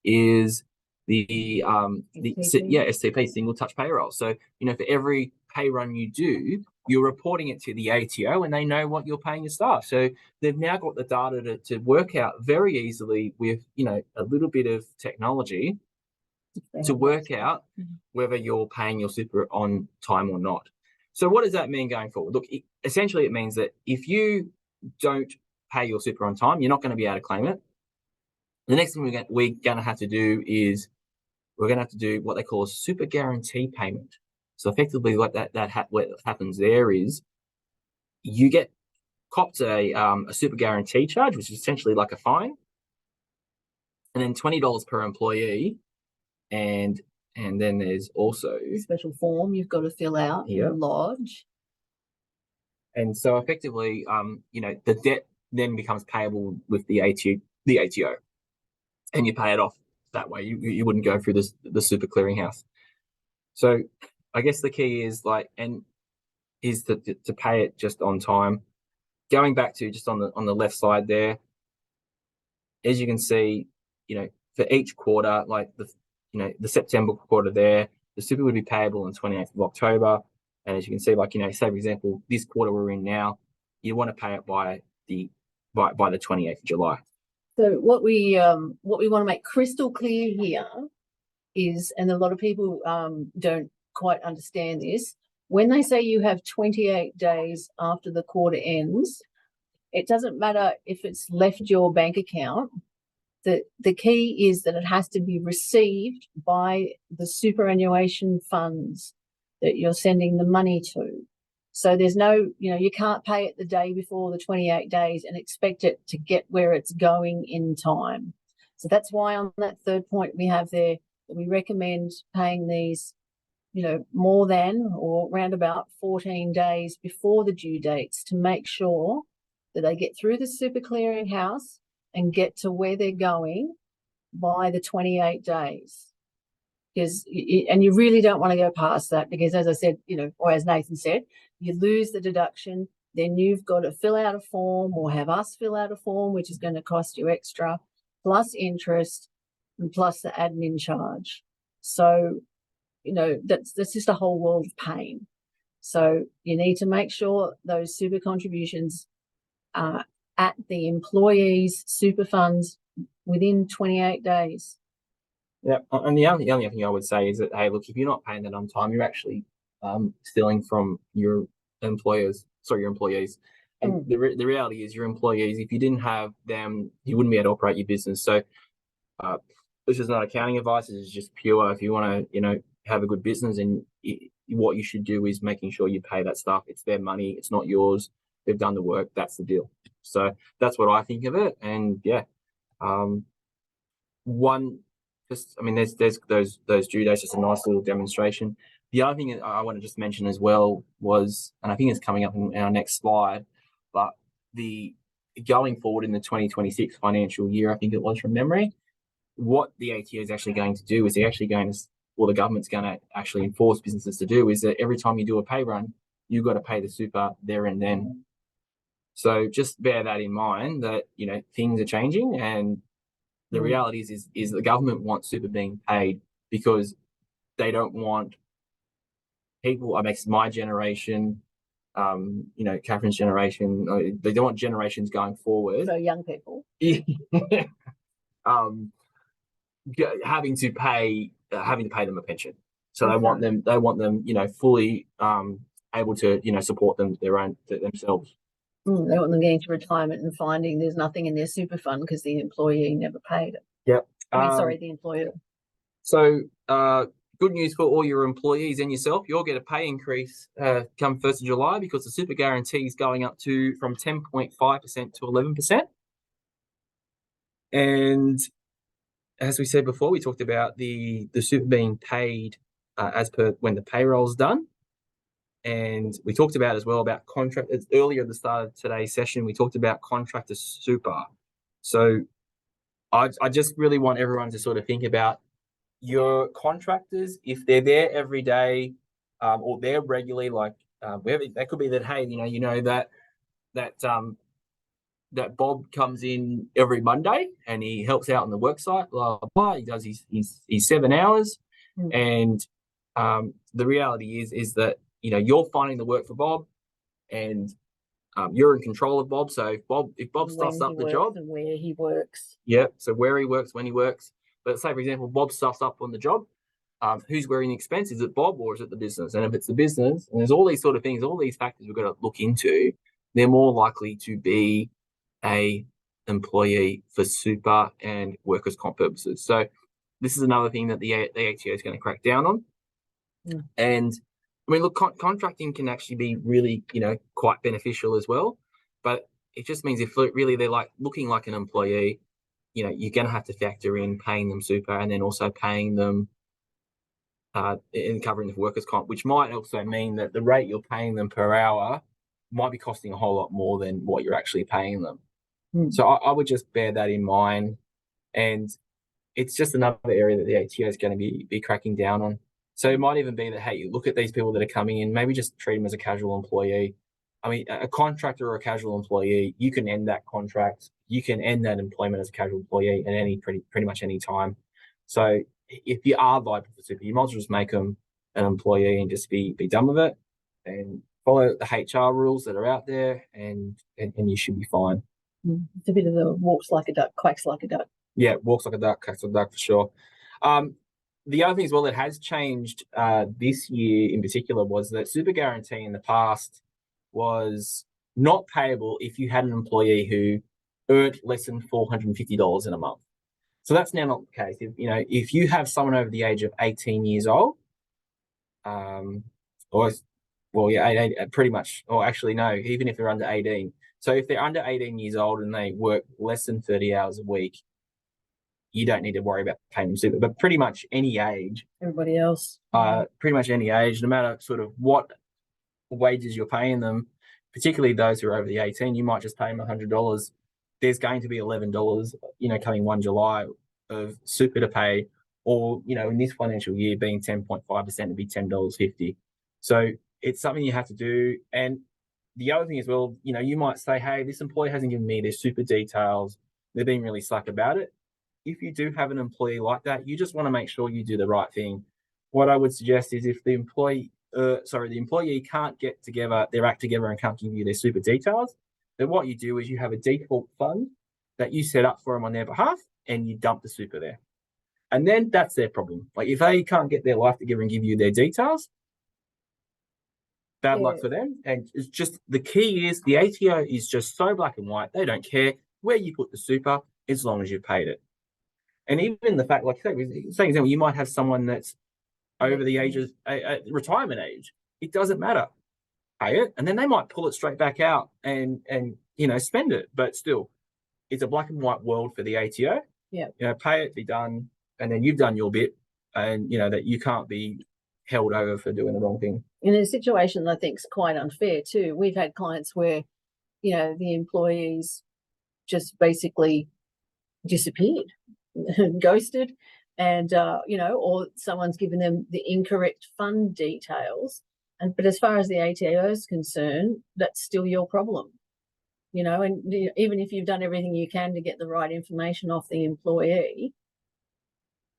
is the STP, single touch payroll. So for every pay run you do, you're reporting it to the ATO, and they know what you're paying your staff. So they've now got the data to work out very easily with a little bit of technology to work out whether you're paying your super on time or not. So what does that mean going forward? Look, essentially it means that if you don't pay your super on time, you're not going to be able to claim it. The next thing we're going to have to do is we're going to have to do what they call a super guarantee payment. So effectively what what happens there is you get copped a super guarantee charge, which is essentially like a fine, and then $20 per employee. And then there's also a special form you've got to fill out and lodge. And so effectively, the debt then becomes payable with the ATO, and you pay it off that way. You wouldn't go through the super clearinghouse. So I guess the key is to pay it just on time. Going back to just on the left side there, as you can see, for each quarter, like the September quarter there, the super would be payable on 28th of October. And as you can see, like, say for example, this quarter we're in now, you want to pay it by the 28th of July. So what we want to make crystal clear here is, and a lot of people don't quite understand this, when they say you have 28 days after the quarter ends, it doesn't matter if it's left your bank account. The key is that it has to be received by the superannuation funds that you're sending the money to. So there's no, you can't pay it the day before the 28 days and expect it to get where it's going in time. So that's why on that third point we have there that we recommend paying these, more than or around about 14 days before the due dates to make sure that they get through the super clearinghouse and get to where they're going by the 28 days. And you really don't want to go past that because, as I said, or as Nathan said, you lose the deduction, then you've got to fill out a form or have us fill out a form, which is going to cost you extra, plus interest and plus the admin charge. So, that's just a whole world of pain. So you need to make sure those super contributions are at the employees' super funds within 28 days. Yeah, and the only thing I would say is that, hey, look, if you're not paying that on time, you're actually stealing from your employees. And the reality is, your employees, if you didn't have them, you wouldn't be able to operate your business. So this is not accounting advice. This is just pure. If you want to, have a good business, and what you should do is making sure you pay that stuff. It's their money. It's not yours. They've done the work. That's the deal. So that's what I think of it. And yeah, there's those due dates, just a nice little demonstration. The other thing I want to just mention as well was, and I think it's coming up in our next slide, but the going forward in the 2026 financial year, I think it was from memory, what the ATO is actually going to do is the government's going to actually enforce businesses to do is that every time you do a pay run, you've got to pay the super there and then. So just bear that in mind that, things are changing, and the reality is the government wants super being paid because they don't want people, I guess my generation, Catherine's generation, they don't want generations going forward. So young people. Having to pay them a pension. So they want them, fully able to, support themselves. They want them getting to retirement and finding there's nothing in their super fund because the employee never paid it. Yep. The employer. So good news for all your employees and yourself. You'll get a pay increase come 1st of July because the super guarantee is going up from 10.5% to 11%. And as we said before, we talked about the super being paid as per when the payroll's done. And we talked about as well about contract. Earlier at the start of today's session, we talked about contractor super. So I just really want everyone to sort of think about your contractors, if they're there every day or they're regularly, like that could be that, hey, that Bob comes in every Monday and he helps out on the work site, blah, blah, blah. He does his 7 hours. And the reality is that, you're finding the work for Bob, and you're in control of Bob. So if Bob stuffs up the job, and where he works. Yeah. So where he works, when he works. But say, for example, Bob stuffs up on the job. Who's wearing the expense? Is it Bob or is it the business? And if it's the business, and there's all these sort of things, all these factors we've got to look into, they're more likely to be a employee for super and workers' comp purposes. So this is another thing that the ATO is going to crack down on. And I mean, look, contracting can actually be really, quite beneficial as well. But it just means if really they're like looking like an employee, you're going to have to factor in paying them super and then also paying them in covering the workers' comp, which might also mean that the rate you're paying them per hour might be costing a whole lot more than what you're actually paying them. So I would just bear that in mind. And it's just another area that the ATO is going to be cracking down on. So it might even be that, hey, you look at these people that are coming in, maybe just treat them as a casual employee. I mean, a contractor or a casual employee, you can end that contract. You can end that employment as a casual employee at pretty much any time. So if you are liable for super, you might as well just make them an employee and just be done with it and follow the HR rules that are out there, and you should be fine. It's a bit of the walks like a duck, quacks like a duck. Yeah, walks like a duck, quacks like a duck for sure. The other thing as well that has changed this year in particular was that super guarantee in the past was not payable if you had an employee who earned less than $450 in a month. So that's now not the case. If you have someone over the age of 18 years old, pretty much, or actually no, even if they're under 18. So if they're under 18 years old and they work less than 30 hours a week, you don't need to worry about paying them super. But pretty much any age, everybody else, pretty much any age, no matter sort of what wages you're paying them, particularly those who are over the 18, you might just pay them $100. There's going to be $11, coming 1 July of super to pay, or, in this financial year being 10.5%, it'd be $10.50. So it's something you have to do. And the other thing as well, you might say, hey, this employee hasn't given me their super details. They're being really slack about it. If you do have an employee like that, you just want to make sure you do the right thing. What I would suggest is if the employee can't get together, their act together and can't give you their super details, then what you do is you have a default fund that you set up for them on their behalf and you dump the super there. And then that's their problem. Like if they can't get their life together and give you their details, bad luck for them. And it's just, the key is the ATO is just so black and white. They don't care where you put the super as long as you paid it. And even the fact, like say example, you might have someone that's over the age of retirement age. It doesn't matter. Pay it, and then they might pull it straight back out and spend it. But still, it's a black and white world for the ATO. Yeah. Pay it, be done, and then you've done your bit, and that you can't be held over for doing the wrong thing. In a situation that I think is quite unfair too. We've had clients where, the employees just basically disappeared, ghosted, and or someone's given them the incorrect fund details. But as far as the ATO is concerned, that's still your problem. And even if you've done everything you can to get the right information off the employee,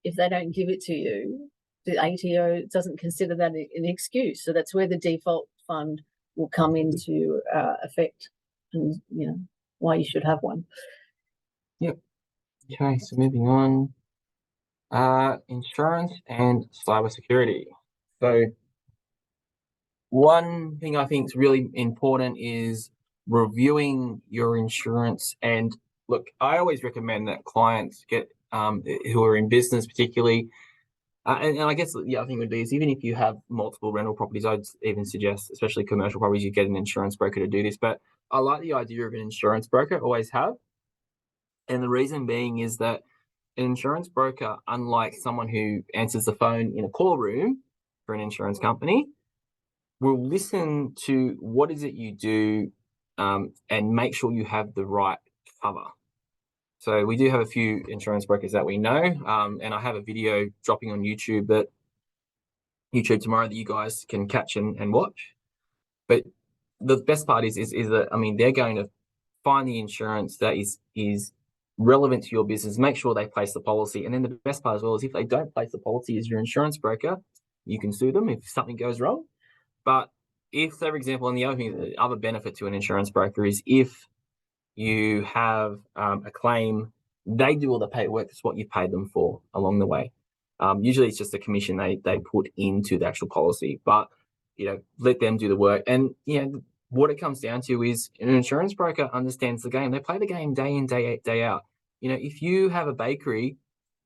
if they don't give it to you, the ATO doesn't consider that an excuse. So that's where the default fund will come into effect, and why you should have one. Yep. Okay, so moving on. Insurance and cybersecurity. So one thing I think is really important is reviewing your insurance. And look, I always recommend that clients get who are in business particularly, and I guess the other thing would be is even if you have multiple rental properties, I'd even suggest, especially commercial properties, you get an insurance broker to do this. But I like the idea of an insurance broker, always have. And the reason being is that an insurance broker, unlike someone who answers the phone in a call room for an insurance company, will listen to what is it you do and make sure you have the right cover. So we do have a few insurance brokers that we know, and I have a video dropping on YouTube tomorrow that you guys can catch and watch. But the best part is that they're going to find the insurance that is relevant to your business, make sure they place the policy. And then the best part as well is if they don't place the policy as your insurance broker, you can sue them if something goes wrong. But if, for example, and the other benefit to an insurance broker is if you have a claim, they do all the paperwork. That's what you paid them for along the way. Usually it's just a commission they put into the actual policy, but let them do the work. And what it comes down to is an insurance broker understands the game. They play the game day in, day out. If you have a bakery,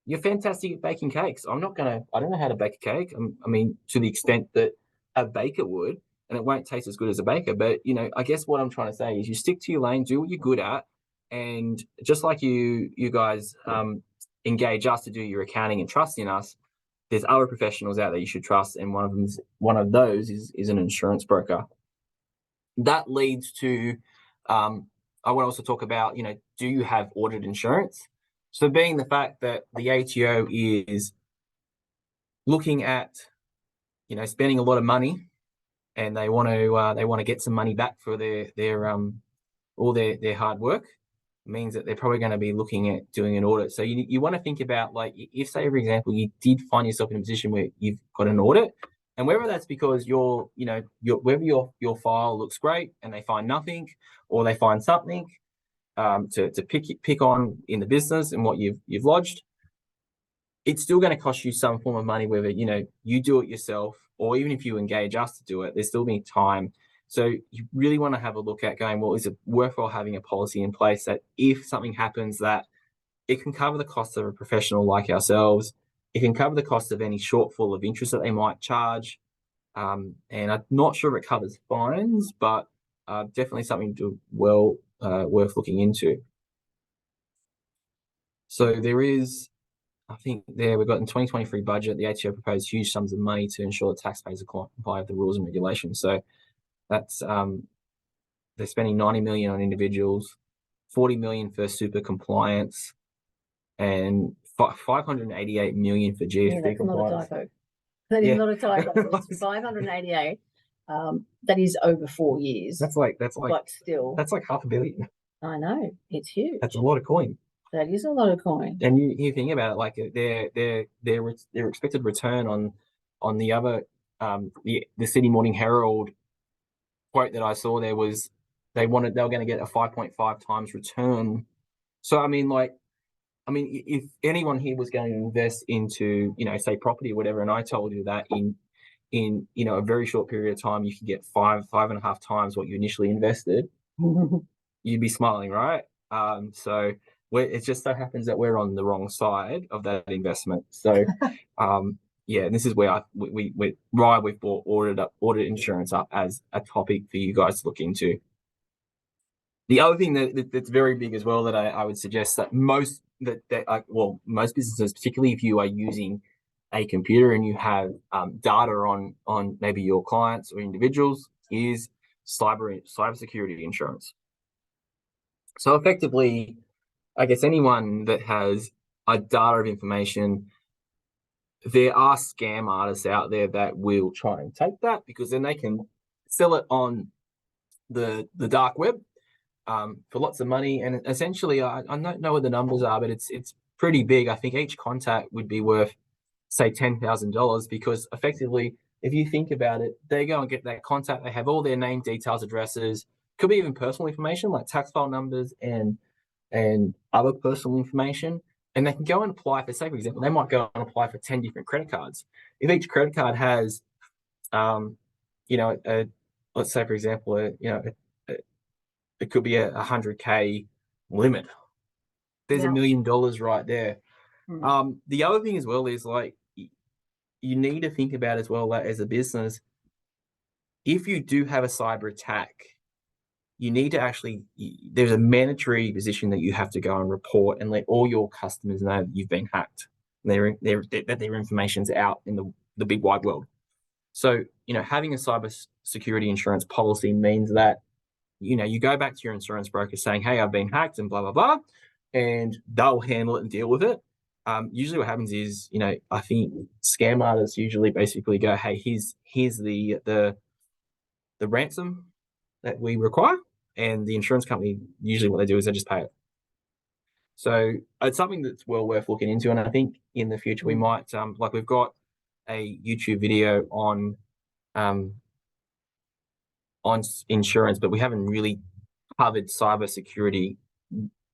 you're fantastic at baking cakes. I don't know how to bake a cake. To the extent that a baker would, and it won't taste as good as a baker. But, I guess what I'm trying to say is you stick to your lane, do what you're good at. And just like you guys engage us to do your accounting and trust in us, there's other professionals out there you should trust. And one of those is an insurance broker. That leads to, I want to also talk about, do you have audit insurance? So being the fact that the ATO is looking at, spending a lot of money, and they want to get some money back for all their hard work, means that they're probably going to be looking at doing an audit. So you want to think about, like, if, say, for example, you did find yourself in a position where you've got an audit, And whether that's because whether your file looks great and they find nothing, or they find something to pick on in the business and what you've lodged, it's still going to cost you some form of money, whether you do it yourself or even if you engage us to do it. There's still being time. So you really want to have a look at going, well, is it worthwhile having a policy in place that if something happens, that it can cover the cost of a professional like ourselves. It can cover the cost of any shortfall of interest that they might charge. And I'm not sure if it covers fines, but definitely something worth looking into. So there is, I think we've got in 2023 budget, the ATO proposed huge sums of money to ensure that taxpayers comply with the rules and regulations. So that's they're spending 90 million on individuals, 40 million for super compliance, and 588 million for GST that's compliance. not a typo. That is not a typo. It's 588. That is over 4 years. That's like but still, that's like $500 million. I know, it's huge. That's a lot of coin. That is a lot of coin. And you think about it, like their expected return on the other the Sydney Morning Herald quote that I saw there was they were going to get a 5.5 times return. So I mean, if anyone here was going to invest into say property or whatever, and I told you that in a very short period of time you could get 5.5 times what you initially invested, you'd be smiling, right? So it just so happens that we're on the wrong side of that investment. So, yeah, and this is where we've brought audit insurance up as a topic for you guys to look into. The other thing that's very big as well that I would suggest that most businesses, particularly if you are using a computer and you have data on maybe your clients or individuals, is cybersecurity insurance. So effectively, I guess anyone that has a data of information, there are scam artists out there that will try and take that because then they can sell it on the dark web for lots of money. And essentially, I don't know what the numbers are, but it's pretty big. I think each contact would be worth, say, $10,000 because effectively, if you think about it, they go and get that contact. They have all their name, details, addresses, could be even personal information like tax file numbers and other personal information. And they can go and apply for, say, for example, they might go and apply for 10 different credit cards. If each credit card has, let's say, for example, it could be a 100K limit. There's $1 million right there. The other thing as well is you need to think about as well that as a business, if you do have a cyber attack, you need to there's a mandatory position that you have to go and report and let all your customers know that you've been hacked, and that their information's out in the big wide world. So, having a cyber security insurance policy means that, you go back to your insurance broker saying, hey, I've been hacked and blah, blah, blah, and they'll handle it and deal with it. Usually what happens is, I think scam artists usually basically go, hey, here's the ransom that we require, and the insurance company, usually what they do is they just pay it. So it's something that's well worth looking into, and I think in the future we might, we've got a YouTube video on insurance, but we haven't really covered cybersecurity,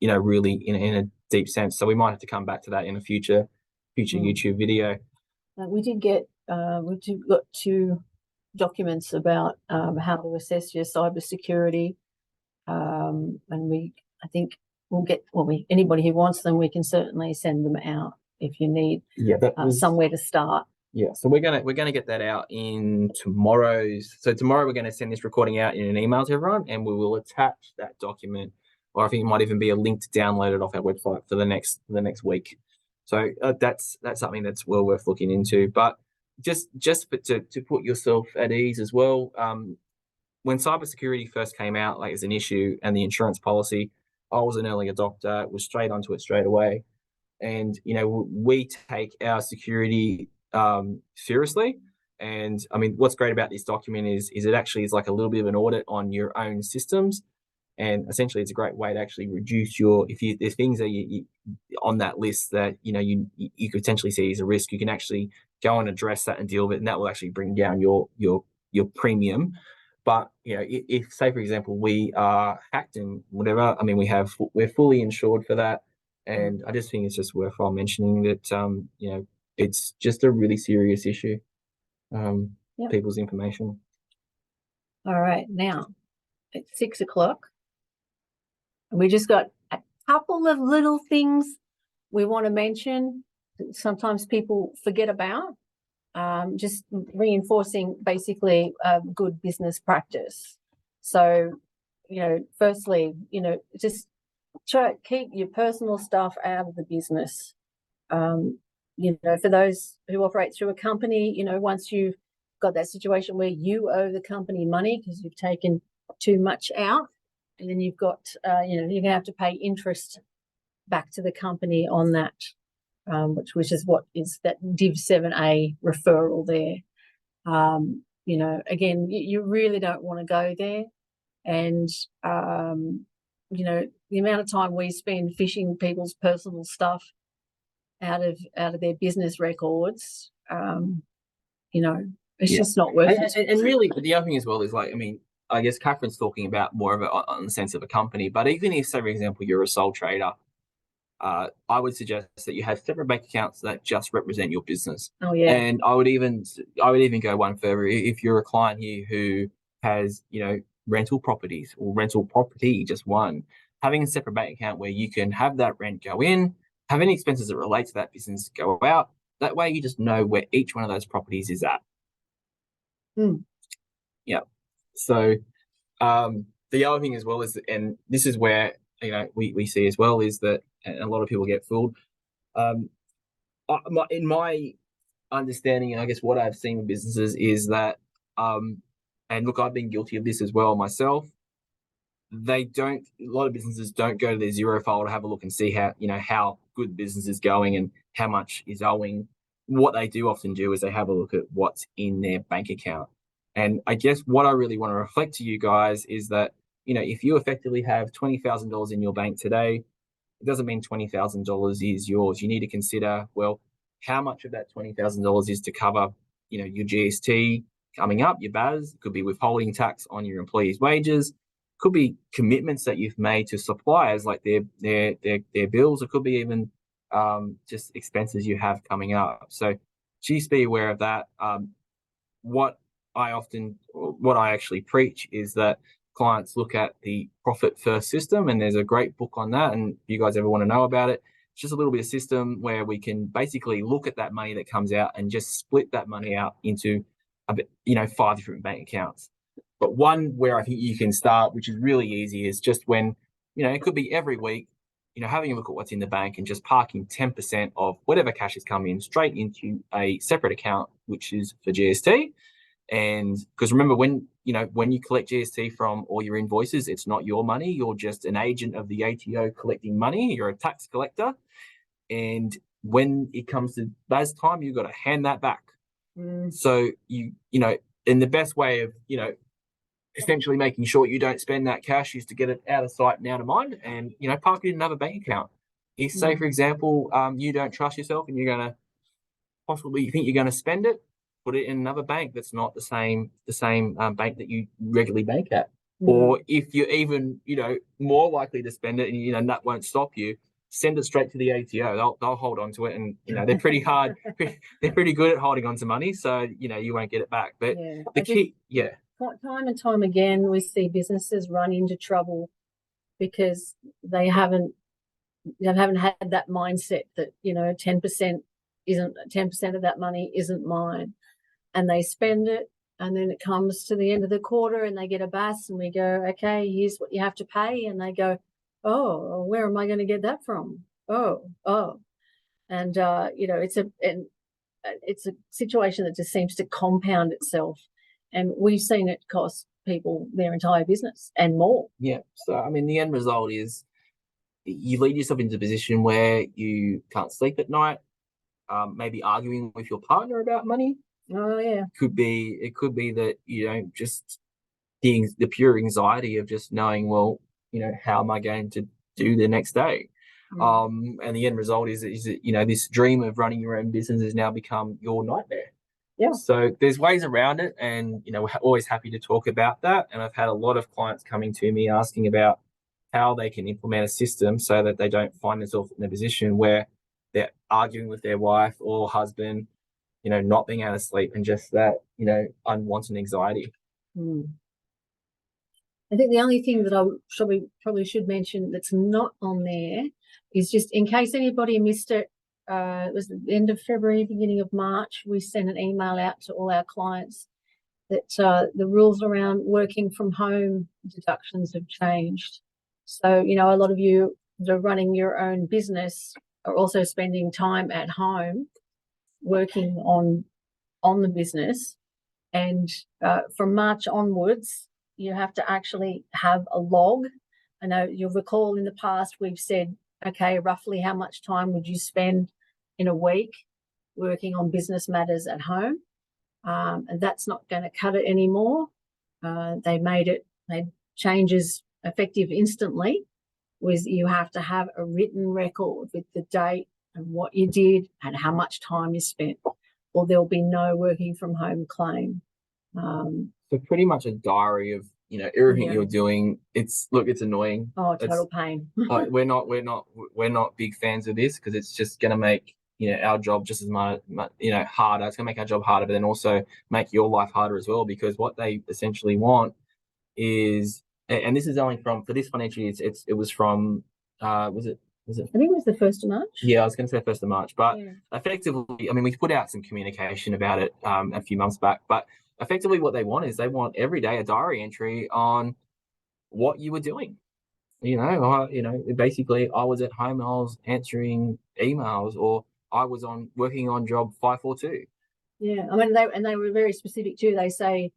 really in a deep sense. So we might have to come back to that in a future YouTube video. We got 2 documents about how to assess your cybersecurity, and I think we'll get anybody who wants them, we can certainly send them out if you need somewhere to start. Yeah, so we're gonna get that out in tomorrow's. So tomorrow we're gonna send this recording out in an email to everyone, and we will attach that document, or I think it might even be a link to download it off our website for the next week. So that's something that's well worth looking into. But just to put yourself at ease as well, when cybersecurity first came out, as an issue, and the insurance policy, I was an early adopter, was straight onto it straight away, and we take our security seriously. And I mean, what's great about this document is it actually is like a little bit of an audit on your own systems, And essentially, it's a great way to actually reduce there's things that you on that list that you could potentially see as a risk. You can actually go and address that and deal with it, and that will actually bring down your premium. But if say for example we are hacked and whatever, I mean we're fully insured for that, and I just think it's just worthwhile mentioning that it's just a really serious issue. People's information. All right, now it's 6 o'clock. We just got a couple of little things we want to mention that sometimes people forget about, just reinforcing basically good business practice. So, firstly, just try keep your personal stuff out of the business. For those who operate through a company, once you've got that situation where you owe the company money because you've taken too much out, and then you've got, you're going to have to pay interest back to the company on that, which is what is that Div 7A referral there. Again, you really don't want to go there. And, the amount of time we spend fishing people's personal stuff out of their business records, it's just not worth it. And really, the other thing as well is I guess Catherine's talking about more of it on the sense of a company, but even if, say, for example, you're a sole trader, I would suggest that you have separate bank accounts that just represent your business. Oh yeah. And I would even go one further. If you're a client here who has, rental properties or rental property, just one, having a separate bank account where you can have that rent go in, have any expenses that relate to that business go out. That way you just know where each one of those properties is at. Yeah. So the other thing as well is, and this is where we see as well, is that a lot of people get fooled. In my understanding, and I guess what I've seen with businesses is that, and look, I've been guilty of this as well myself. A lot of businesses don't go to their zero file to have a look and see how good business is going and how much is owing. What they do often do is they have a look at what's in their bank account. And I guess what I really want to reflect to you guys is that, if you effectively have $20,000 in your bank today, it doesn't mean $20,000 is yours. You need to consider, well, how much of that $20,000 is to cover, your GST coming up, your BAS. It could be withholding tax on your employees' wages. Could be commitments that you've made to suppliers, like their bills. It could be even just expenses you have coming up. So just be aware of that. What I actually preach is that clients look at the profit first system, and there's a great book on that. And if you guys ever want to know about it, it's just a little bit of system where we can basically look at that money that comes out and just split that money out into 5 different bank accounts. But one where I think you can start, which is really easy, is just when, it could be every week, having a look at what's in the bank and just parking 10% of whatever cash has come in straight into a separate account, which is for GST. And because remember, when you collect GST from all your invoices, it's not your money. You're just an agent of the ATO collecting money. You're a tax collector. And when it comes to BAS time, you've got to hand that back. So in the best way of, essentially making sure you don't spend that cash is to get it out of sight and out of mind, and, park it in another bank account. If, say, for example, you don't trust yourself and you're going to possibly think you're going to spend it, put it in another bank that's not the same bank that you regularly bank at. Or if you're even, more likely to spend it and, that won't stop you, send it straight to the ATO. They'll hold on to it, and, they're pretty hard. They're pretty good at holding on to money, so, you won't get it back. But the key, time and time again, we see businesses run into trouble because they haven't had that mindset that 10% of that money isn't mine, and they spend it, and then it comes to the end of the quarter and they get a BAS, and we go, okay, here's what you have to pay, and they go, oh, where am I going to get that from? And it's a situation that just seems to compound itself. And we've seen it cost people their entire business and more. Yeah. So, I mean, the end result is you lead yourself into a position where you can't sleep at night, maybe arguing with your partner about money. Oh, yeah. It could be that, just the pure anxiety of just knowing, well, how am I going to do the next day? And the end result is that, this dream of running your own business has now become your nightmare. Yeah. So there's ways around it, and we're always happy to talk about that. And I've had a lot of clients coming to me asking about how they can implement a system so that they don't find themselves in a position where they're arguing with their wife or husband, not being able to sleep, and just that, unwanted anxiety. I think the only thing that I probably should mention that's not on there is, just in case anybody missed it, it was the end of February, beginning of March, we sent an email out to all our clients that the rules around working from home deductions have changed. So, a lot of you that are running your own business are also spending time at home working on the business. And from March onwards, you have to actually have a log. I know you'll recall in the past we've said, okay, roughly how much time would you spend in a week working on business matters at home? And that's not going to cut it anymore. They made changes effective instantly, with you have to have a written record with the date and what you did and how much time you spent, or there'll be no working from home claim. So pretty much a diary of everything you're doing. It's annoying. Oh, total pain. We're not big fans of this, because it's just going to make our job just as much harder. It's going to make our job harder, but then also make your life harder as well, because what they essentially want is, and this is only for this financial year, it was from was it I think it was the 1st of March. Yeah, I was going to say 1st of March, but effectively, we put out some communication about it a few months back, but effectively what they want is, they want every day a diary entry on what you were doing. Basically, I was at home and I was answering emails, or I was working on job 542. Yeah, they were very specific too. They say,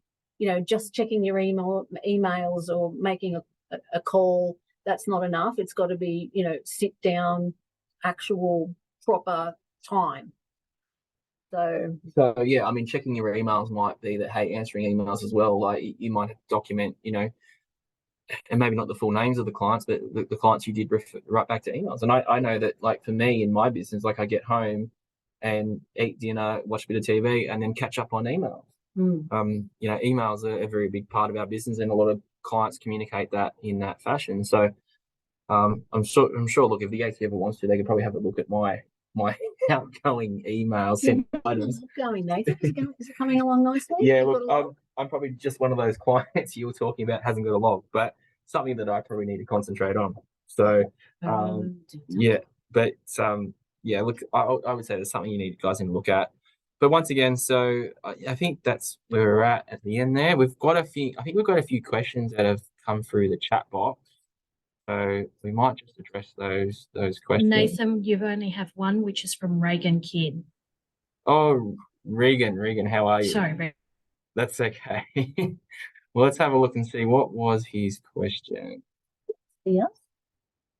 just checking your emails or making a call, that's not enough. It's got to be, sit down, actual proper time. So yeah, checking your emails might be that, hey, answering emails as well. Like, you might have to document, and maybe not the full names of the clients, but the clients you did right back to emails. And I know that, like, for me in my business, like, I get home and eat dinner, watch a bit of TV, and then catch up on emails. Emails are a very big part of our business, and a lot of clients communicate that in that fashion. So I'm sure, look, if the AT ever wants to, they could probably have a look at my outgoing emails sent items. How's it going, Nathan? Is it coming along nicely? Yeah, look, I'm probably just one of those clients you were talking about hasn't got a log, but something that I probably need to concentrate on. So look, I would say there's something you need guys to look at. But once again, so I think that's where we're at the end there. We've got a few questions that have come through the chat box. So we might just address those questions. Nathan, you only have one, which is from Reagan Kidd. Oh, Reagan, how are you? Sorry, Reagan. That's okay. Well, let's have a look and see what was his question. Yeah.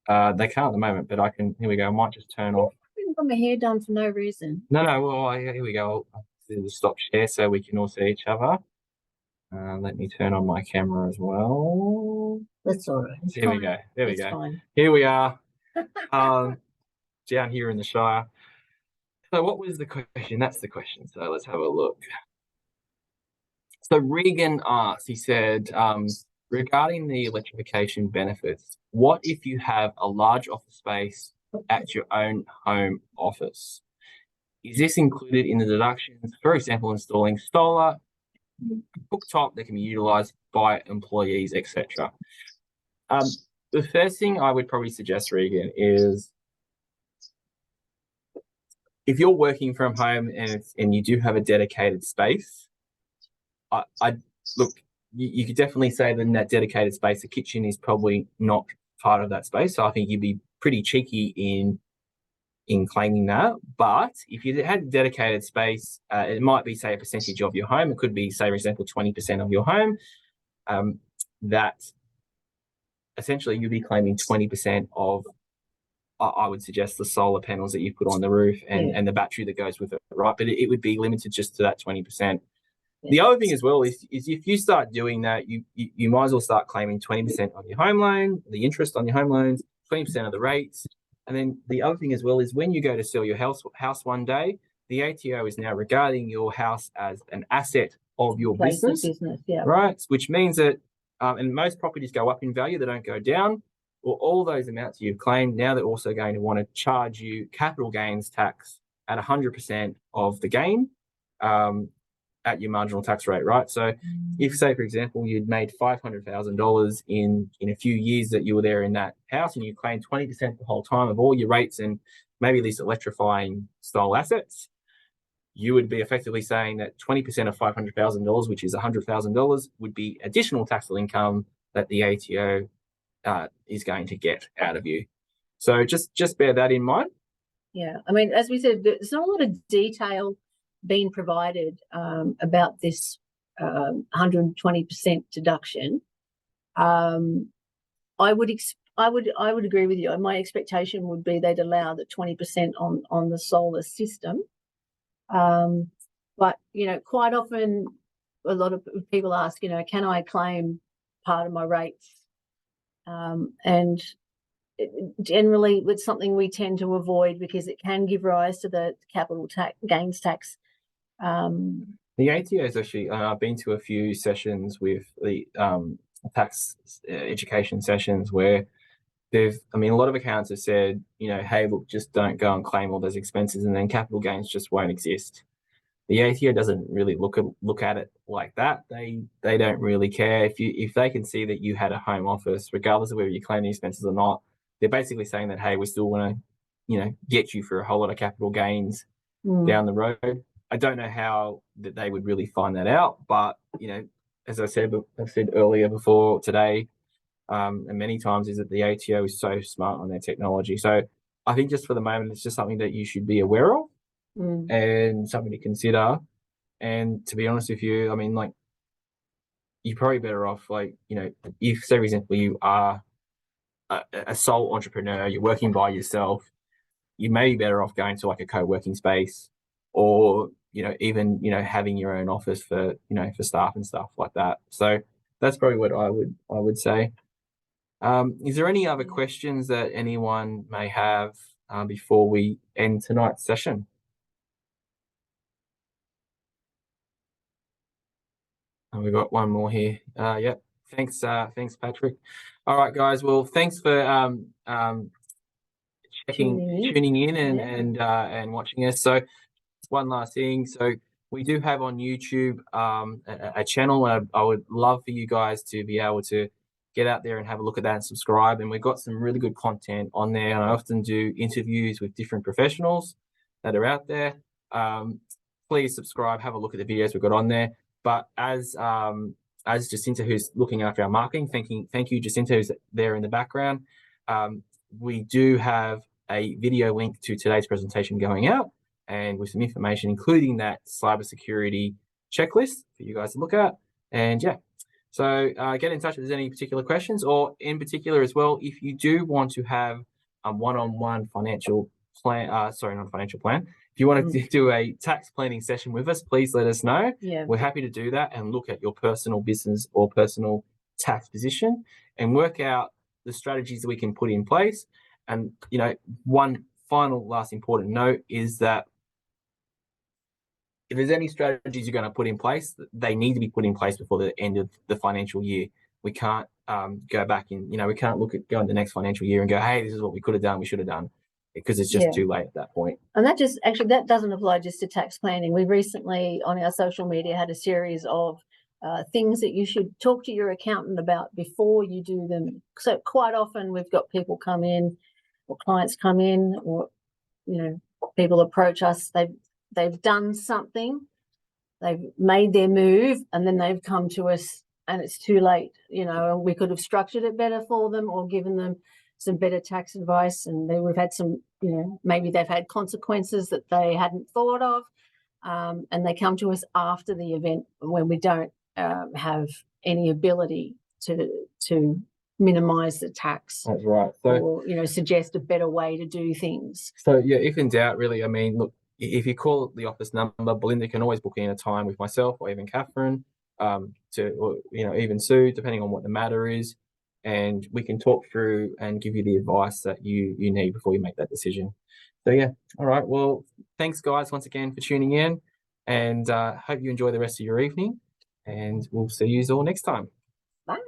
They can't at the moment, but I can. Here we go. I might just turn off. I've got my hair done for no reason. No. Well, here we go. I'll do the stop share so we can all see each other. Let me turn on my camera as well. That's all right. Here we go. There we go. Fine. Here we are. Down here in the Shire. So what was the question? That's the question. So let's have a look. So Regan asked, he said, regarding the electrification benefits, what if you have a large office space at your own home office? Is this included in the deductions? For example, installing solar, cooktop that can be utilized by employees, etc. The first thing I would probably suggest, Regan, is if you're working from home and you do have a dedicated space, I look, you could definitely say that in that dedicated space, the kitchen is probably not part of that space. So I think you'd be pretty cheeky in claiming that. But if you had a dedicated space, it might be, say, a percentage of your home. It could be, say, for example, 20% of your home. That essentially you'd be claiming 20% of, I would suggest, the solar panels that you put on the roof and the battery that goes with it, right? But it would be limited just to that 20%. The other thing as well is if you start doing that, you might as well start claiming 20% on your home loan, the interest on your home loans, 20% of the rates. And then the other thing as well is when you go to sell your house one day, the ATO is now regarding your house as an asset of your Place of business, yeah. right? Which means that, and most properties go up in value, they don't go down. Well, all those amounts you've claimed, now they're also going to want to charge you capital gains tax at 100% of the gain at your marginal tax rate, right? So if, say, for example, you'd made $500,000 in a few years that you were there in that house and you claimed 20% the whole time of all your rates and maybe these electrifying style assets, you would be effectively saying that 20% of $500,000, which is $100,000, would be additional taxable income that the ATO is going to get out of you. So just bear that in mind. Yeah, I mean, as we said, there's not a lot of detail being provided about this 120% deduction. I would agree with you. My expectation would be they'd allow the 20% on the solar system. But quite often a lot of people ask, can I claim part of my rates? And generally it's something we tend to avoid because it can give rise to the capital gains tax. The ATO is actually, I've been to a few sessions with the tax education sessions where a lot of accountants have said, hey, look, just don't go and claim all those expenses and then capital gains just won't exist. The ATO doesn't really look at it like that. They don't really care if they can see that you had a home office, regardless of whether you claim the expenses or not. They're basically saying that, hey, we still want to, get you for a whole lot of capital gains down the road. I don't know how that they would really find that out, but as I've said earlier before today, and many times, is that the ATO is so smart on their technology. So I think just for the moment, it's just something that you should be aware of and something to consider. And to be honest with you, you're probably better off, if, say, for example, you are a sole entrepreneur, you're working by yourself, you may be better off going to a co-working space or, even, having your own office for, for staff and stuff like that. So that's probably what I would say. Is there any other questions that anyone may have before we end tonight's session? And we've got one more here. Yep. Thanks, Patrick. All right, guys. Well, thanks for tuning in and watching us. So one last thing. So we do have on YouTube a channel. I would love for you guys to be able to get out there and have a look at that and subscribe. And we've got some really good content on there. And I often do interviews with different professionals that are out there. Please subscribe, have a look at the videos we've got on there. But as Jacinta, who's looking after our marketing, thank you, Jacinta, who's there in the background. We do have a video link to today's presentation going out, and with some information, including that cybersecurity checklist for you guys to look at. And yeah, so get in touch if there's any particular questions, or in particular as well, if you do want to have a one-on-one financial plan, not financial plan. If you want to do a tax planning session with us, please let us know. Yeah. We're happy to do that and look at your personal business or personal tax position and work out the strategies that we can put in place. And, one final last important note is that if there's any strategies you're going to put in place, they need to be put in place before the end of the financial year. We can't go back in, we can't go in the next financial year and go, hey, this is what we could have done, we should have done, because it's just too late at that point. And that doesn't apply just to tax planning. We recently on our social media had a series of things that you should talk to your accountant about before you do them. So quite often we've got people come in, or clients come in, or people approach us. They've done something, they've made their move, and then they've come to us and it's too late. We could have structured it better for them or given them some better tax advice, and we've had some, maybe they've had consequences that they hadn't thought of, and they come to us after the event when we don't have any ability to minimize the tax. That's right. So, or suggest a better way to do things. So yeah, if in doubt, really, look, if you call the office number, Belinda can always book in a time with myself or even Catherine, or even Sue, depending on what the matter is, and we can talk through and give you the advice that you need before you make that decision. So yeah, all right. Well, thanks guys once again for tuning in, and hope you enjoy the rest of your evening, and we'll see you all next time. Bye.